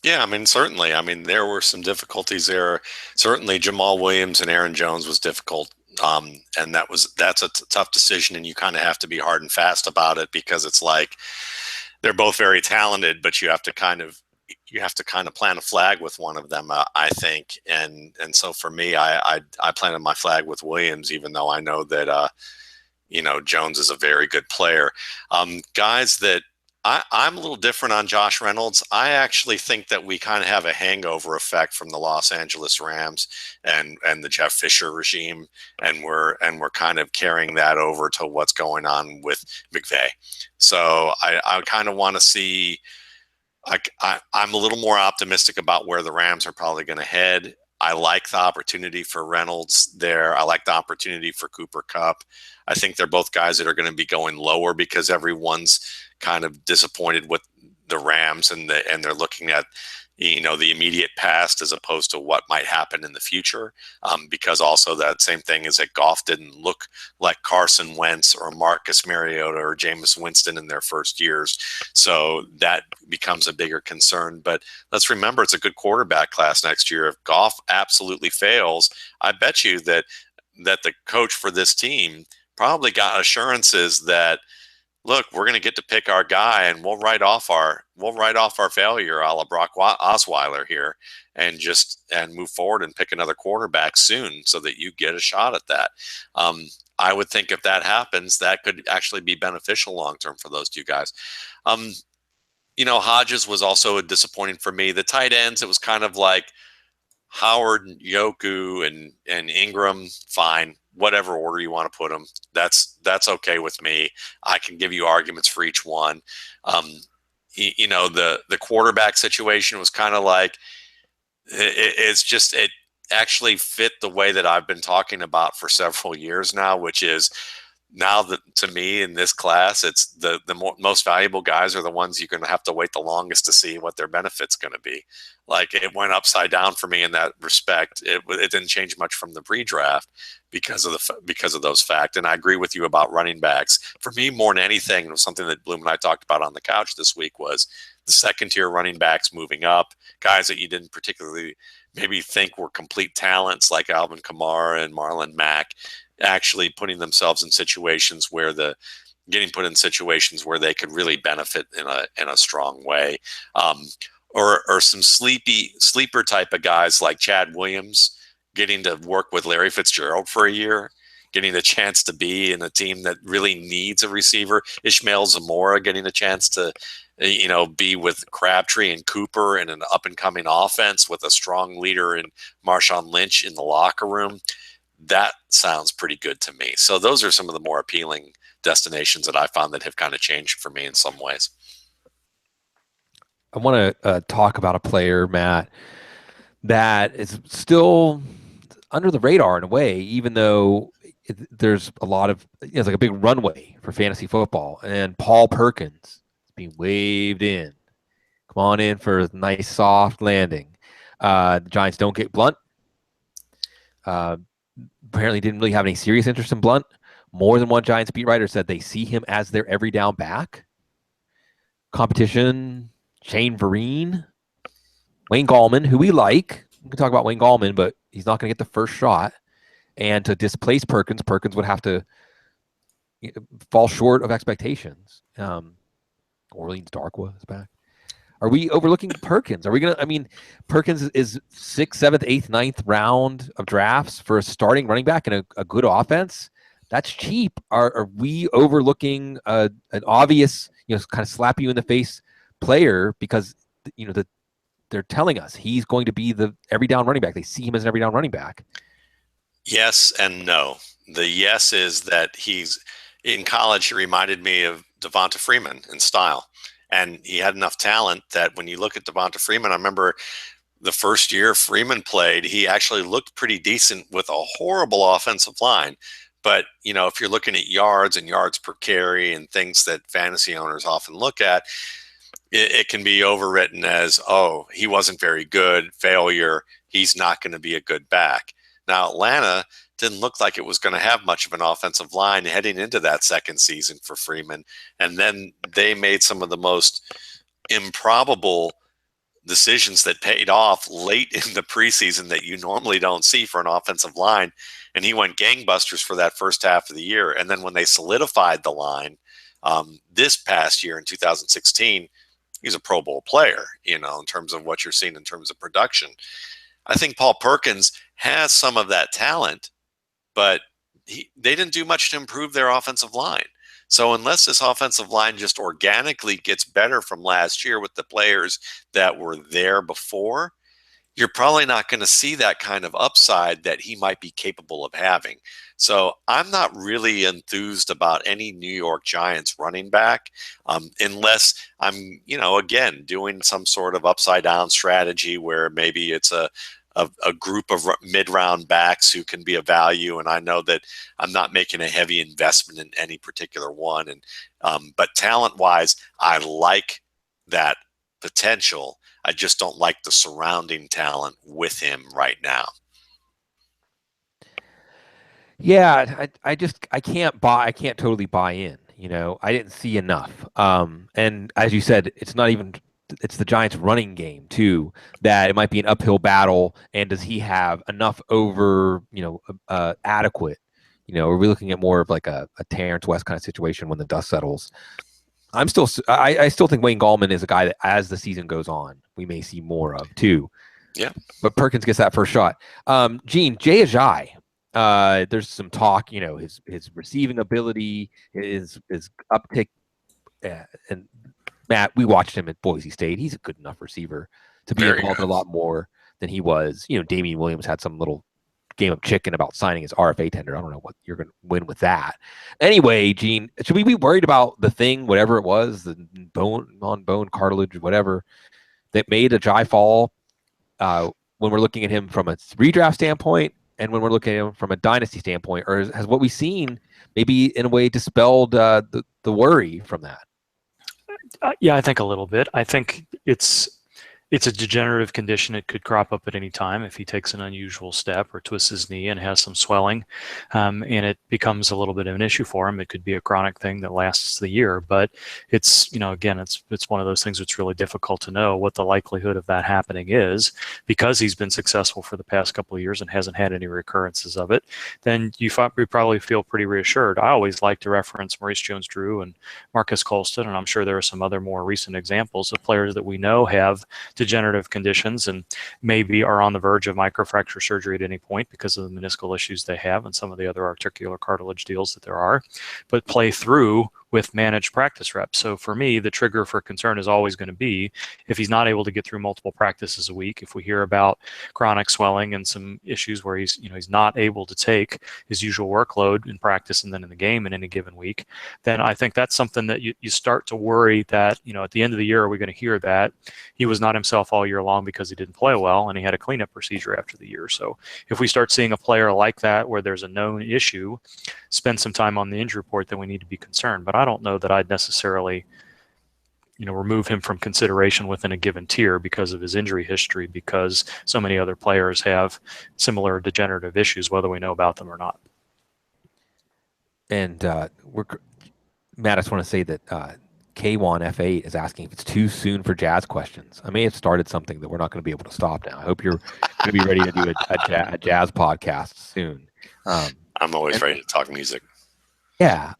Yeah, certainly. There were some difficulties there. Certainly, Jamaal Williams and Aaron Jones was difficult, and that's a tough decision, and you kind of have to be hard and fast about it, because it's like they're both very talented, but you have to kind of plant a flag with one of them, I think. And so for me, I planted my flag with Williams, even though I know that, Jones is a very good player. Guys that I'm a little different on Josh Reynolds. I actually think that we kind of have a hangover effect from the Los Angeles Rams and the Jeff Fisher regime. And we're kind of carrying that over to what's going on with McVay. So I kind of want to see, I'm a little more optimistic about where the Rams are probably going to head. I like the opportunity for Reynolds there. I like the opportunity for Cooper Kupp. I think they're both guys that are going to be going lower because everyone's kind of disappointed with the Rams and they're looking at, the immediate past as opposed to what might happen in the future. Because also that same thing is that Goff didn't look like Carson Wentz or Marcus Mariota or Jameis Winston in their first years. So that becomes a bigger concern. But let's remember, it's a good quarterback class next year. If Goff absolutely fails, I bet you that the coach for this team probably got assurances that, look, we're going to get to pick our guy, and we'll write off our failure, a la Brock Osweiler here, and move forward and pick another quarterback soon, so that you get a shot at that. I would think if that happens, that could actually be beneficial long term for those two guys. Hodges was also disappointing for me. The tight ends, it was kind of like Howard, Yoku, and Ingram. Fine. Whatever order you want to put them, that's okay with me. I can give you arguments for each one. The quarterback situation was kind of like, it actually fit the way that I've been talking about for several years now, which is now that to me in this class, it's the most valuable guys are the ones you're going to have to wait the longest to see what their benefit's going to be. Like, it went upside down for me in that respect. It didn't change much from the pre-draft because of those facts. And I agree with you about running backs. For me, more than anything, it was something that Bloom and I talked about on the couch this week, was the second tier running backs moving up, guys that you didn't particularly maybe think were complete talents like Alvin Kamara and Marlon Mack, actually putting themselves in situations where getting put in situations where they could really benefit in a strong way. Or some sleeper type of guys like Chad Williams getting to work with Larry Fitzgerald for a year, getting a chance to be in a team that really needs a receiver. Ishmael Zamora getting a chance to, be with Crabtree and Cooper in an up-and-coming offense with a strong leader in Marshawn Lynch in the locker room. That sounds pretty good to me. So those are some of the more appealing destinations that I found that have kind of changed for me in some ways. I want to talk about a player, Matt, that is still under the radar in a way, even though there's a lot of, it's like a big runway for fantasy football. And Paul Perkins is being waved in. Come on in for a nice soft landing. The Giants don't get Blunt. Apparently didn't really have any serious interest in Blunt. More than one Giants beat writer said they see him as their every down back. Competition, Shane Vereen, Wayne Gallman, who we like. We can talk about Wayne Gallman, but he's not going to get the first shot. And to displace Perkins would have to fall short of expectations. Orleans Darkwa is back. Are we overlooking Perkins? Are we going to, Perkins is 6th, 7th, 8th, 9th round of drafts for a starting running back in a good offense. That's cheap. Are we overlooking an obvious, kind of slap you in the face player because, they're telling us he's going to be the every down running back. They see him as an every down running back. Yes and no. The yes is that he's in college. He reminded me of Devonta Freeman in style. And he had enough talent that when you look at Devonta Freeman, I remember the first year Freeman played, he actually looked pretty decent with a horrible offensive line. But, if you're looking at yards and yards per carry and things that fantasy owners often look at, it can be overwritten as, oh, he wasn't very good, failure, he's not going to be a good back. Now, Atlanta didn't look like it was going to have much of an offensive line heading into that second season for Freeman. And then they made some of the most improbable decisions that paid off late in the preseason that you normally don't see for an offensive line. And he went gangbusters for that first half of the year. And then when they solidified the line this past year in 2016, he's a Pro Bowl player, in terms of what you're seeing in terms of production. I think Paul Perkins has some of that talent, but they didn't do much to improve their offensive line. So unless this offensive line just organically gets better from last year with the players that were there before, you're probably not going to see that kind of upside that he might be capable of having. So I'm not really enthused about any New York Giants running back unless I'm, again, doing some sort of upside down strategy where maybe it's a a group of mid-round backs who can be a value. And I know that I'm not making a heavy investment in any particular one. And but talent-wise, I like that potential. I just don't like the surrounding talent with him right now. Yeah, I can't totally buy in. I didn't see enough. And as you said, it's the Giants running game too, that it might be an uphill battle. And does he have enough over, adequate? Are we looking at more of like a Terrence West kind of situation when the dust settles? I still think Wayne Gallman is a guy that as the season goes on, we may see more of too. Yeah. But Perkins gets that first shot. Gene, Jay Ajayi. There's some talk, his receiving ability, his uptick, and Matt, we watched him at Boise State. He's a good enough receiver to be involved a lot more than he was. Damien Williams had some little game of chicken about signing his RFA tender. I don't know what you're going to win with that. Anyway, Gene, should we be worried about the thing, whatever it was, the bone cartilage, whatever, that made Ajayi fall when we're looking at him from a redraft standpoint and when we're looking at him from a dynasty standpoint? Or has what we've seen maybe in a way dispelled the worry from that? Yeah, I think a little bit. I think it's a degenerative condition. It could crop up at any time if he takes an unusual step or twists his knee and has some swelling, and it becomes a little bit of an issue for him. It could be a chronic thing that lasts the year, but it's, again, it's one of those things that's really difficult to know what the likelihood of that happening is, because he's been successful for the past couple of years and hasn't had any recurrences of it. Then you probably feel pretty reassured. I always like to reference Maurice Jones-Drew and Marcus Colston, and I'm sure there are some other more recent examples of players that we know have degenerative conditions and maybe are on the verge of microfracture surgery at any point because of the meniscal issues they have and some of the other articular cartilage deals that there are, but play through with managed practice reps. So for me, the trigger for concern is always going to be if he's not able to get through multiple practices a week, if we hear about chronic swelling and some issues where he's not able to take his usual workload in practice and then in the game in any given week, then I think that's something that you start to worry that, at the end of the year, are we going to hear that he was not himself all year long because he didn't play well and he had a cleanup procedure after the year. So if we start seeing a player like that where there's a known issue, spend some time on the injury report, then we need to be concerned. But I don't know that I'd necessarily, remove him from consideration within a given tier because of his injury history, because so many other players have similar degenerative issues, whether we know about them or not. And Matt, I just want to say that K1 F8 is asking if it's too soon for jazz questions. I may have started something that we're not going to be able to stop now. I hope you're going to be ready to do a jazz podcast soon. I'm always ready to talk music. Yeah.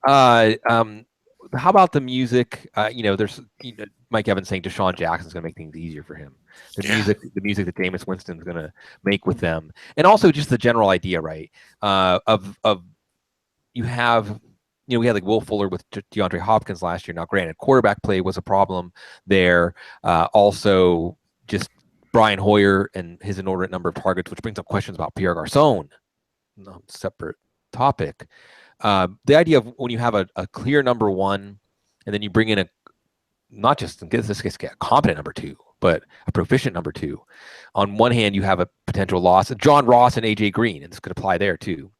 How about the music? There's Mike Evans saying Deshaun Jackson's going to make things easier for him. The music that Jameis Winston's going to make with them, and also just the general idea, right? Of you have. We had like Will Fuller with DeAndre Hopkins last year. Now, granted, quarterback play was a problem there. Also, just Brian Hoyer and his inordinate number of targets, which brings up questions about Pierre Garçon. Separate topic. The idea of when you have a clear number one, and then you bring in not just in this case a competent number two, but a proficient number two. On one hand, you have a potential loss. John Ross and AJ Green, and this could apply there too.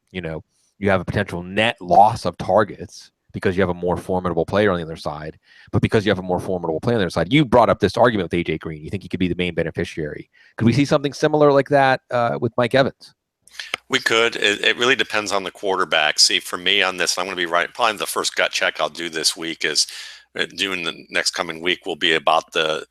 You have a potential net loss of targets because you have a more formidable player on the other side. But because you have a more formidable player on the other side, you brought up this argument with AJ Green. You think he could be the main beneficiary. Could we see something similar like that with Mike Evans? We could. It really depends on the quarterback. See, for me on this, I'm going to be right. Probably the first gut check I'll do this week is doing the next coming week will be about the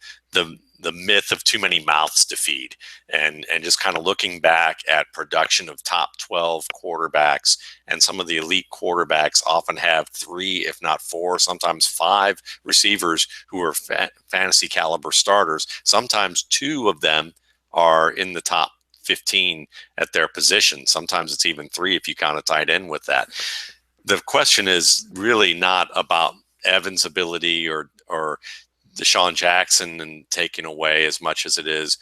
myth of too many mouths to feed, and just kind of looking back at production of top 12 quarterbacks. And some of the elite quarterbacks often have 3, if not 4, sometimes 5 receivers who are fantasy caliber starters. Sometimes 2 of them are in the top 15 at their position. Sometimes it's even 3 if you count a tight end with that. The question is really not about Evans' ability or Deshaun Jackson and taking away as much as it is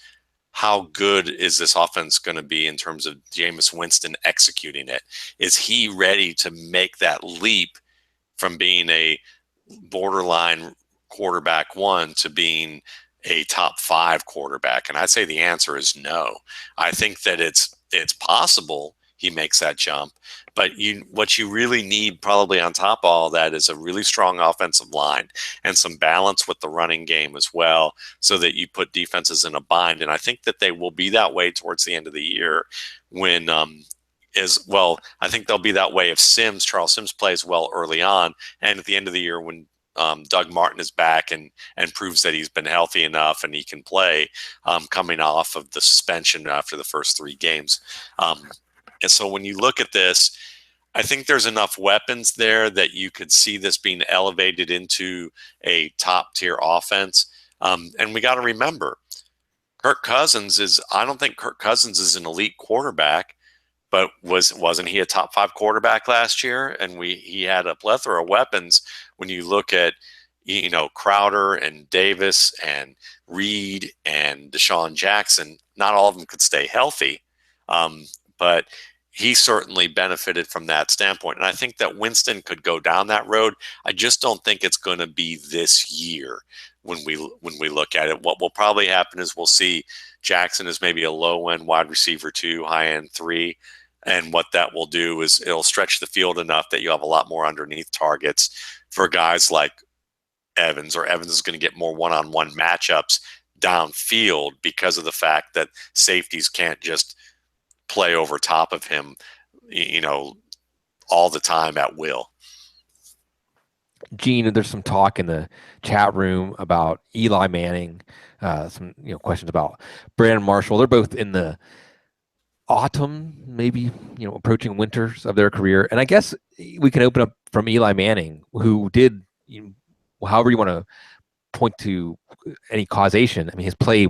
how good is this offense going to be in terms of Jameis Winston executing it? Is he ready to make that leap from being a borderline quarterback one to being a top 5 quarterback? And I'd say the answer is no. I think that it's possible he makes that jump, but what you really need probably on top of all that is a really strong offensive line and some balance with the running game as well, so that you put defenses in a bind. And I think that they will be that way towards the end of the year when I think they'll be that way if Charles Sims plays well early on, and at the end of the year when Doug Martin is back and proves that he's been healthy enough and he can play, coming off of the suspension after the first 3 games. And so when you look at this, I think there's enough weapons there that you could see this being elevated into a top tier offense. And we got to remember, I don't think Kirk Cousins is an elite quarterback, but wasn't he a top 5 quarterback last year? And he had a plethora of weapons. When you look at, Crowder and Davis and Reed and Deshaun Jackson, not all of them could stay healthy. But he certainly benefited from that standpoint. And I think that Winston could go down that road. I just don't think it's going to be this year when we look at it. What will probably happen is we'll see Jackson as maybe a low-end wide receiver 2, high-end 3. And what that will do is it'll stretch the field enough that you have a lot more underneath targets for guys like Evans, or Evans is going to get more one-on-one matchups downfield because of the fact that safeties can't just play over top of him, all the time at will. Gene, there's some talk in the chat room about Eli Manning, some questions about Brandon Marshall. They're both in the autumn, maybe approaching winters of their career, and I guess we can open up from Eli Manning, who did, however you want to point to any causation. I mean, his play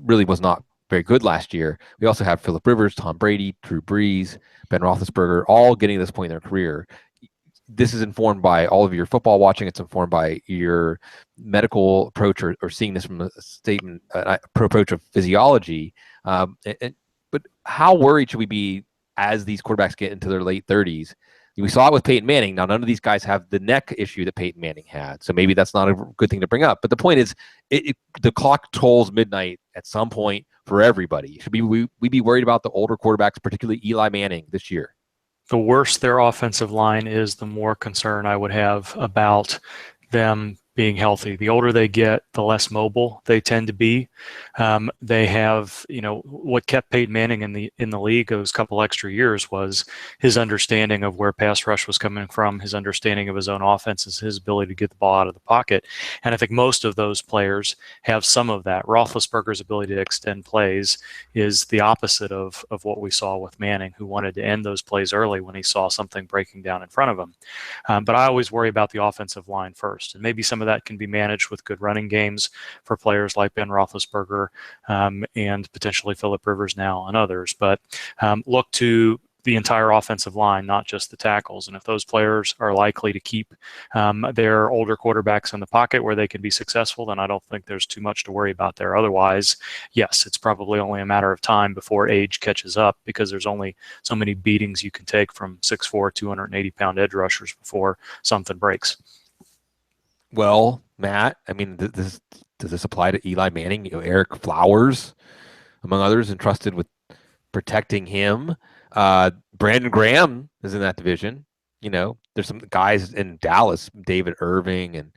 really was not very good last year. We also have Phillip Rivers, Tom Brady, Drew Brees, Ben Roethlisberger, all getting to this point in their career. This is informed by all of your football watching. It's informed by your medical approach, or seeing this from a statement, approach of physiology. But how worried should we be as these quarterbacks get into their late 30s? We saw it with Peyton Manning. Now, none of these guys have the neck issue that Peyton Manning had, so maybe that's not a good thing to bring up. But the point is, the clock tolls midnight at some point for everybody. Should we be worried about the older quarterbacks, particularly Eli Manning, this year? The worse their offensive line is, the more concern I would have about them being healthy. The older they get, the less mobile they tend to be. They have, what kept Peyton Manning in the league those couple extra years was his understanding of where pass rush was coming from, his understanding of his own offenses, his ability to get the ball out of the pocket. And I think most of those players have some of that. Roethlisberger's ability to extend plays is the opposite of what we saw with Manning, who wanted to end those plays early when he saw something breaking down in front of him. But I always worry about the offensive line first, and maybe some of that can be managed with good running games for players like Ben Roethlisberger, and potentially Phillip Rivers now and others. But look to the entire offensive line, not just the tackles. And if those players are likely to keep their older quarterbacks in the pocket where they can be successful, then I don't think there's too much to worry about there. Otherwise, yes, it's probably only a matter of time before age catches up, because there's only so many beatings you can take from 6'4", 280-pound edge rushers before something breaks. Well, Matt, I mean, does this apply to Eli Manning? Eric Flowers, among others, entrusted with protecting him. Brandon Graham is in that division. There's some guys in Dallas, David Irving and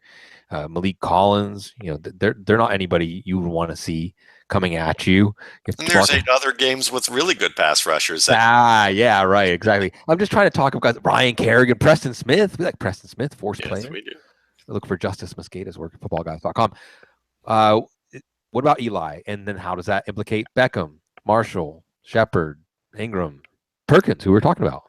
Malik Collins. They're not anybody you would want to see coming at you. And there's 8 other games with really good pass rushers. Yeah, right, exactly. I'm just trying to talk about Ryan Kerrigan, Preston Smith. We like Preston Smith, force player. Yes, we do. Look for Justice Mosqueda's work at footballguys.com. What about Eli? And then how does that implicate Beckham, Marshall, Shepard, Ingram, Perkins, who we're talking about?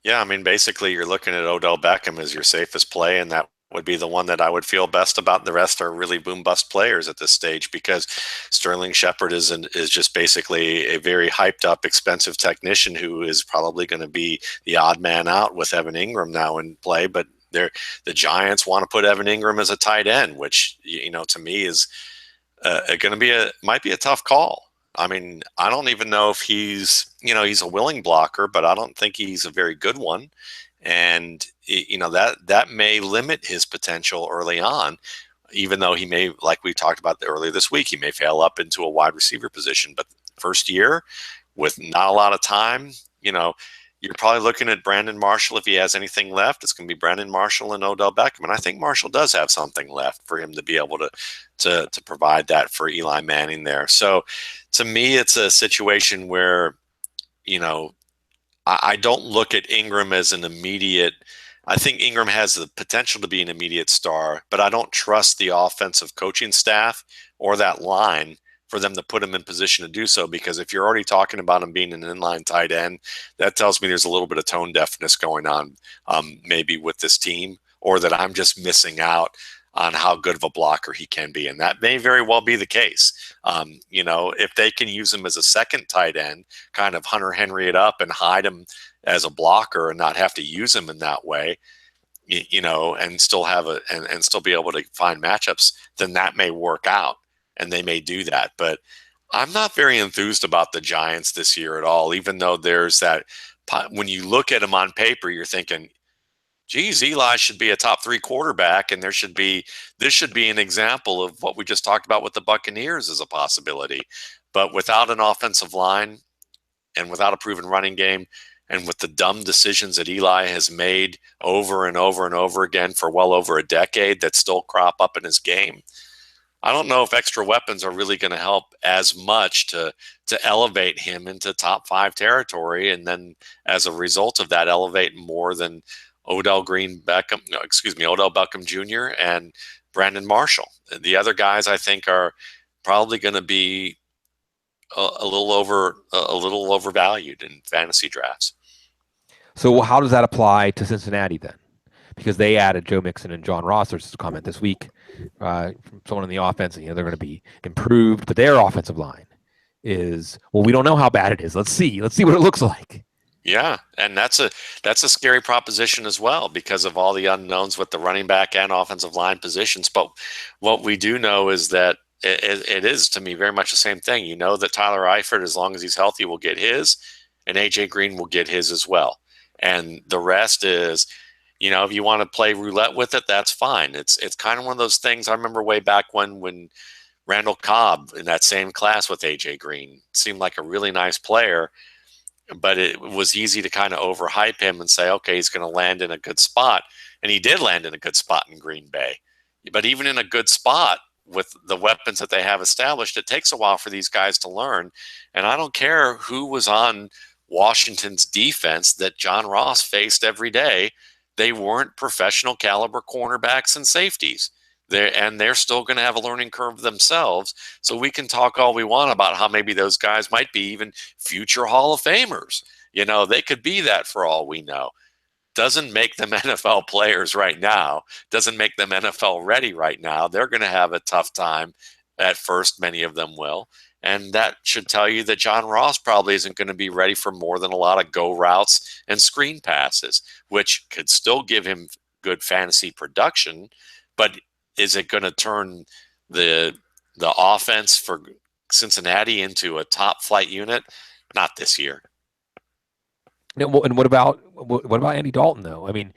Yeah, I mean, basically you're looking at Odell Beckham as your safest play, and that would be the one that I would feel best about. The rest are really boom-bust players at this stage, because Sterling Shepard is just basically a very hyped-up, expensive technician who is probably going to be the odd man out with Evan Ingram now in play, but the Giants want to put Evan Ingram as a tight end, which, to me is going to be might be a tough call. I mean, I don't even know if he's a willing blocker, but I don't think he's a very good one. And, that may limit his potential early on. even though he may, like we talked about earlier this week, he may fail up into a wide receiver position. But first year with not a lot of time, you're probably looking at Brandon Marshall. If he has anything left, it's going to be Brandon Marshall and Odell Beckham. And I think Marshall does have something left for him to be able to provide that for Eli Manning there. So to me, it's a situation where, I don't look at Ingram as an immediate. I think Ingram has the potential to be an immediate star, but I don't trust the offensive coaching staff or that line for them to put him in position to do so, because if you're already talking about him being an inline tight end, that tells me there's a little bit of tone deafness going on maybe with this team, or that I'm just missing out on how good of a blocker he can be. And that may very well be the case. If they can use him as a second tight end, kind of Hunter Henry it up and hide him as a blocker and not have to use him in that way, and still have and still be able to find matchups, then that may work out. And they may do that. But I'm not very enthused about the Giants this year at all, even though there's that. When you look at them on paper, you're thinking, geez, Eli should be a top 3 quarterback, and this should be an example of what we just talked about with the Buccaneers as a possibility. But without an offensive line and without a proven running game, and with the dumb decisions that Eli has made over and over and over again for well over a decade that still crop up in his game, I don't know if extra weapons are really going to help as much to elevate him into top 5 territory, and then as a result of that, elevate more than Odell Beckham Jr. and Brandon Marshall. The other guys, I think, are probably going to be a little overvalued in fantasy drafts. So how does that apply to Cincinnati then? Because they added Joe Mixon and John Ross. There's a comment this week from someone in the offense, and they're going to be improved, but their offensive line is, well, we don't know how bad it is. Let's see what it looks like. Yeah, and that's a scary proposition as well, because of all the unknowns with the running back and offensive line positions. But what we do know is that it is, to me, very much the same thing. You know that Tyler Eifert, as long as he's healthy, will get his, and A.J. Green will get his as well. And the rest is, if you want to play roulette with it, that's fine. It's kind of one of those things. I remember way back when Randall Cobb in that same class with A.J. Green seemed like a really nice player, but it was easy to kind of overhype him and say, okay, he's going to land in a good spot. And he did land in a good spot in Green Bay. But even in a good spot with the weapons that they have established, it takes a while for these guys to learn. And I don't care who was on Washington's defense that John Ross faced every day. They weren't professional caliber cornerbacks and safeties. They're still going to have a learning curve themselves. So we can talk all we want about how maybe those guys might be even future Hall of Famers. They could be that for all we know. Doesn't make them NFL players right now. Doesn't make them NFL ready right now. They're going to have a tough time at first. Many of them will. And that should tell you that John Ross probably isn't going to be ready for more than a lot of go routes and screen passes, which could still give him good fantasy production. But is it going to turn the offense for Cincinnati into a top flight unit? Not this year. And what about Andy Dalton though? I mean,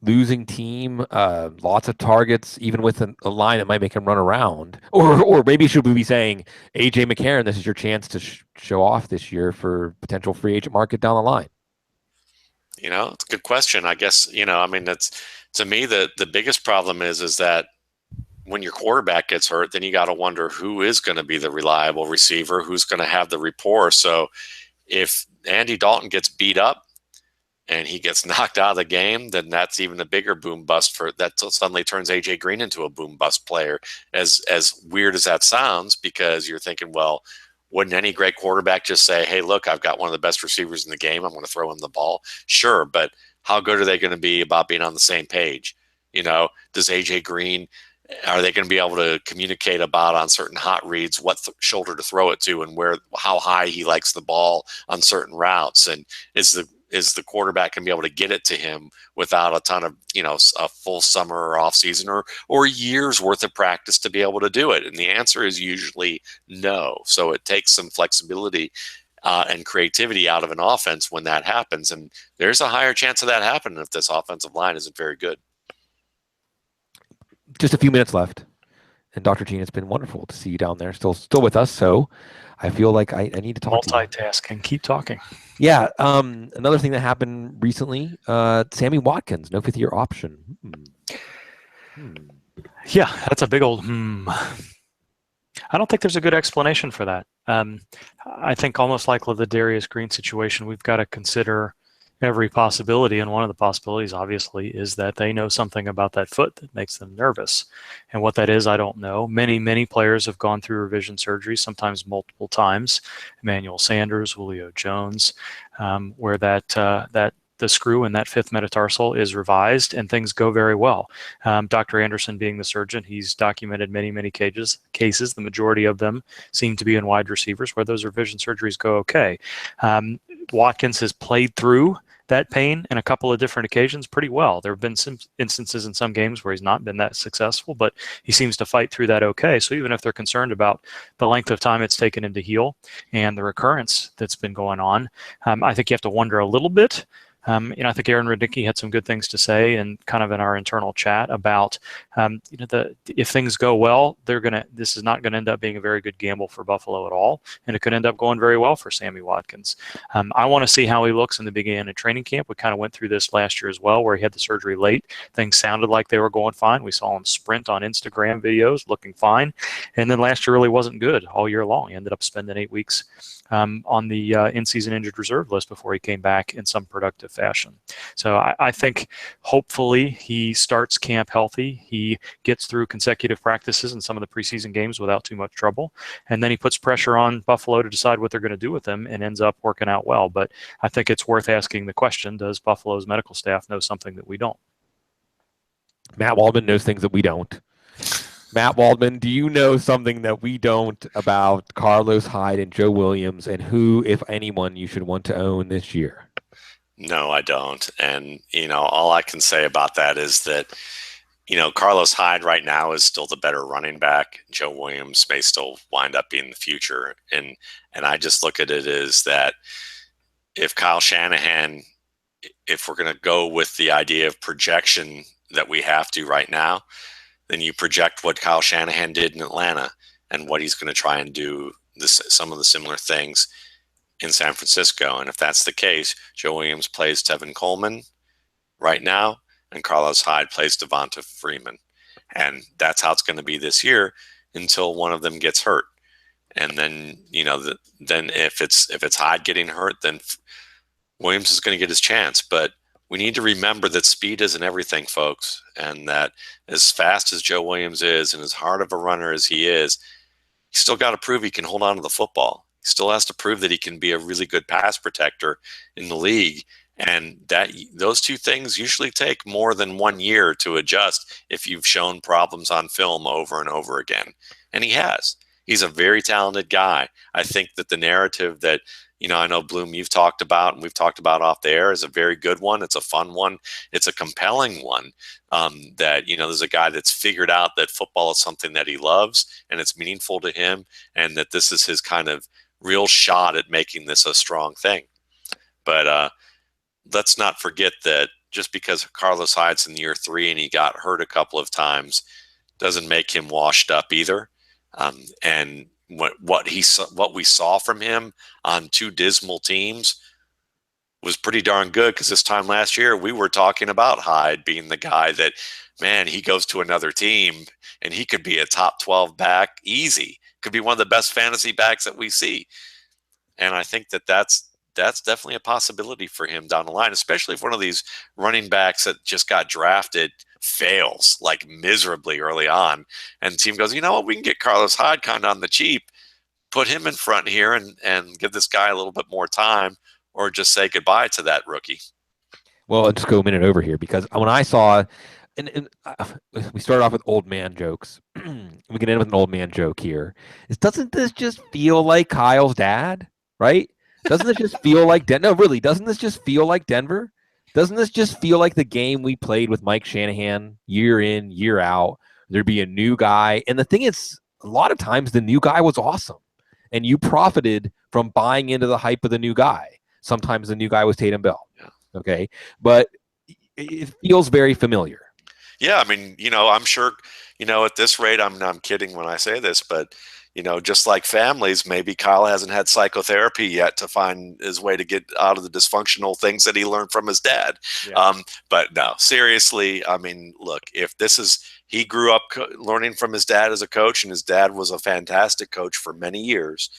losing team, lots of targets, even with a line that might make him run around. Or maybe should we be saying, A.J. McCarron, this is your chance to show off this year for potential free agent market down the line? It's a good question. I guess, that's, to me, the biggest problem is that when your quarterback gets hurt, then you got to wonder who is going to be the reliable receiver, who's going to have the rapport. So if Andy Dalton gets beat up and he gets knocked out of the game, then that's even a bigger boom bust that suddenly turns A.J. Green into a boom bust player, as weird as that sounds, because you're thinking, well, wouldn't any great quarterback just say, hey, look, I've got one of the best receivers in the game, I'm going to throw him the ball? Sure, but how good are they going to be about being on the same page? Does A.J. Green, are they going to be able to communicate about on certain hot reads what shoulder to throw it to and how high he likes the ball on certain routes? And is the quarterback going to be able to get it to him without a ton of, a full summer or off season or years worth of practice to be able to do it? And the answer is usually no. So it takes some flexibility and creativity out of an offense when that happens. And there's a higher chance of that happening if this offensive line isn't very good. Just a few minutes left. And Dr. Gene, it's been wonderful to see you down there, still with us. So I feel like I need to talk to you. Multitasking. Keep talking. Yeah. Another thing that happened recently, Sammy Watkins, no 5th-year option. Yeah, that's a big old I don't think there's a good explanation for that. I think almost like the Ladarius Green situation, we've got to consider every possibility, and one of the possibilities obviously is that they know something about that foot that makes them nervous, and what that is I don't know. Many players have gone through revision surgery, sometimes multiple times. Emmanuel Sanders, Julio Jones, where that the screw in that 5th metatarsal is revised and things go very well. Dr. Anderson being the surgeon, he's documented many cases. The majority of them seem to be in wide receivers where those revision surgeries go okay. Watkins has played through that pain in a couple of different occasions pretty well. There have been some instances in some games where he's not been that successful, but he seems to fight through that okay. So even if they're concerned about the length of time it's taken him to heal and the recurrence that's been going on, I think you have to wonder a little bit. I think Aaron Radicki had some good things to say, and kind of in our internal chat about, if things go well, this is not going to end up being a very good gamble for Buffalo at all, and it could end up going very well for Sammy Watkins. I want to see how he looks in the beginning of training camp. We kind of went through this last year as well, where he had the surgery late. Things sounded like they were going fine. We saw him sprint on Instagram videos, looking fine, and then last year really wasn't good all year long. He ended up spending 8 weeks on the in-season injured reserve list before he came back in some productive fashion. So I think hopefully he starts camp healthy. He gets through consecutive practices and some of the preseason games without too much trouble. And then he puts pressure on Buffalo to decide what they're going to do with him and ends up working out well. But I think it's worth asking the question, does Buffalo's medical staff know something that we don't? Matt Waldman knows things that we don't. Matt Waldman, do you know something that we don't about Carlos Hyde and Joe Williams, and who, if anyone, you should want to own this year? No, I don't. And, all I can say about that is that, Carlos Hyde right now is still the better running back. Joe Williams may still wind up being the future. And I just look at it as that if Kyle Shanahan, if we're going to go with the idea of projection that we have to right now, then you project what Kyle Shanahan did in Atlanta and what he's going to try and do some of the similar things in San Francisco. And if that's the case, Joe Williams plays Tevin Coleman right now, and Carlos Hyde plays Devonta Freeman. And that's how it's going to be this year until one of them gets hurt. And then, then if it's Hyde getting hurt, then Williams is going to get his chance. But we need to remember that speed isn't everything, folks, and that as fast as Joe Williams is and as hard of a runner as he is, he's still got to prove he can hold on to the football. He still has to prove that he can be a really good pass protector in the league, and that those two things usually take more than 1 year to adjust if you've shown problems on film over and over again. And he has. He's a very talented guy. I think that the narrative that I know, Bloom, you've talked about and we've talked about off the air is a very good one. It's a fun one. It's a compelling one, that, there's a guy that's figured out that football is something that he loves and it's meaningful to him, and that this is his kind of real shot at making this a strong thing. But let's not forget that just because Carlos Hyde's in year 3 and he got hurt a couple of times doesn't make him washed up either. And what we saw from him on 2 dismal teams was pretty darn good, because this time last year we were talking about Hyde being the guy that, man, he goes to another team and he could be a top 12 back easy, could be one of the best fantasy backs that we see. And I think that that's definitely a possibility for him down the line, especially if one of these running backs that just got drafted fails like miserably early on, and the team goes, you know what, we can get Carlos Hyde kind of on the cheap, put him in front here and give this guy a little bit more time, or just say goodbye to that rookie. Well, let's go a minute over here, because when I saw, and we started off with old man jokes. We can end with an old man joke here. Doesn't this just feel like Kyle's dad, right? Doesn't this just feel like No, really, doesn't this just feel like Denver? Doesn't this just feel like the game we played with Mike Shanahan year in, year out? There'd be a new guy. And the thing is, a lot of times the new guy was awesome, and you profited from buying into the hype of the new guy. Sometimes the new guy was Tatum Bell. Okay. But it feels very familiar. Yeah, I mean, I'm sure, at this rate, I'm kidding when I say this, but just like families, maybe Kyle hasn't had psychotherapy yet to find his way to get out of the dysfunctional things that he learned from his dad. Yeah. But no, seriously, look, if he grew up learning from his dad as a coach, and his dad was a fantastic coach for many years.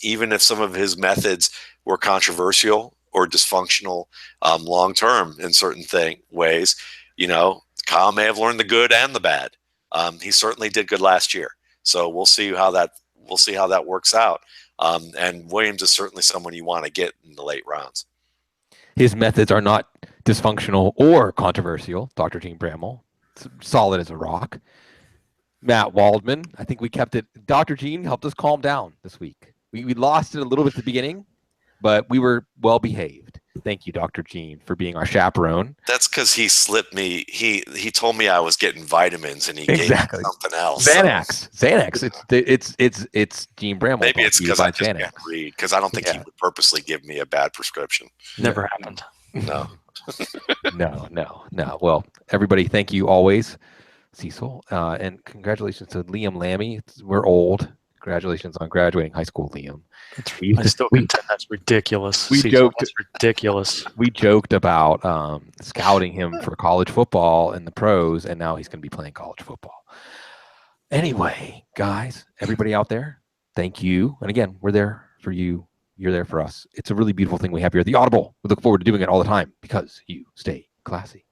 Even if some of his methods were controversial or dysfunctional long-term in certain ways, Kyle may have learned the good and the bad. He certainly did good last year. So we'll see how that works out. And Williams is certainly someone you want to get in the late rounds. His methods are not dysfunctional or controversial. Dr. Gene Bramall, solid as a rock. Matt Waldman, I think we kept it. Dr. Gene helped us calm down this week. We lost it a little bit at the beginning, but we were well behaved. Thank you, Dr. Gene, for being our chaperone. That's because he slipped me. He told me I was getting vitamins, and he gave me something else. Xanax. It's Gene Bramall. Maybe it's because I just can't read. Because I don't think he would purposely give me a bad prescription. Never happened. No. No. Well, everybody, thank you always, Cecil, and congratulations to Liam Lammy. We're old. Congratulations on graduating high school, Liam. I still contend that's ridiculous. That's ridiculous. We joked about scouting him for college football in the pros, and now he's going to be playing college football. Anyway, guys, everybody out there, thank you. And again, we're there for you. You're there for us. It's a really beautiful thing we have here at the Audible. We look forward to doing it all the time because you stay classy.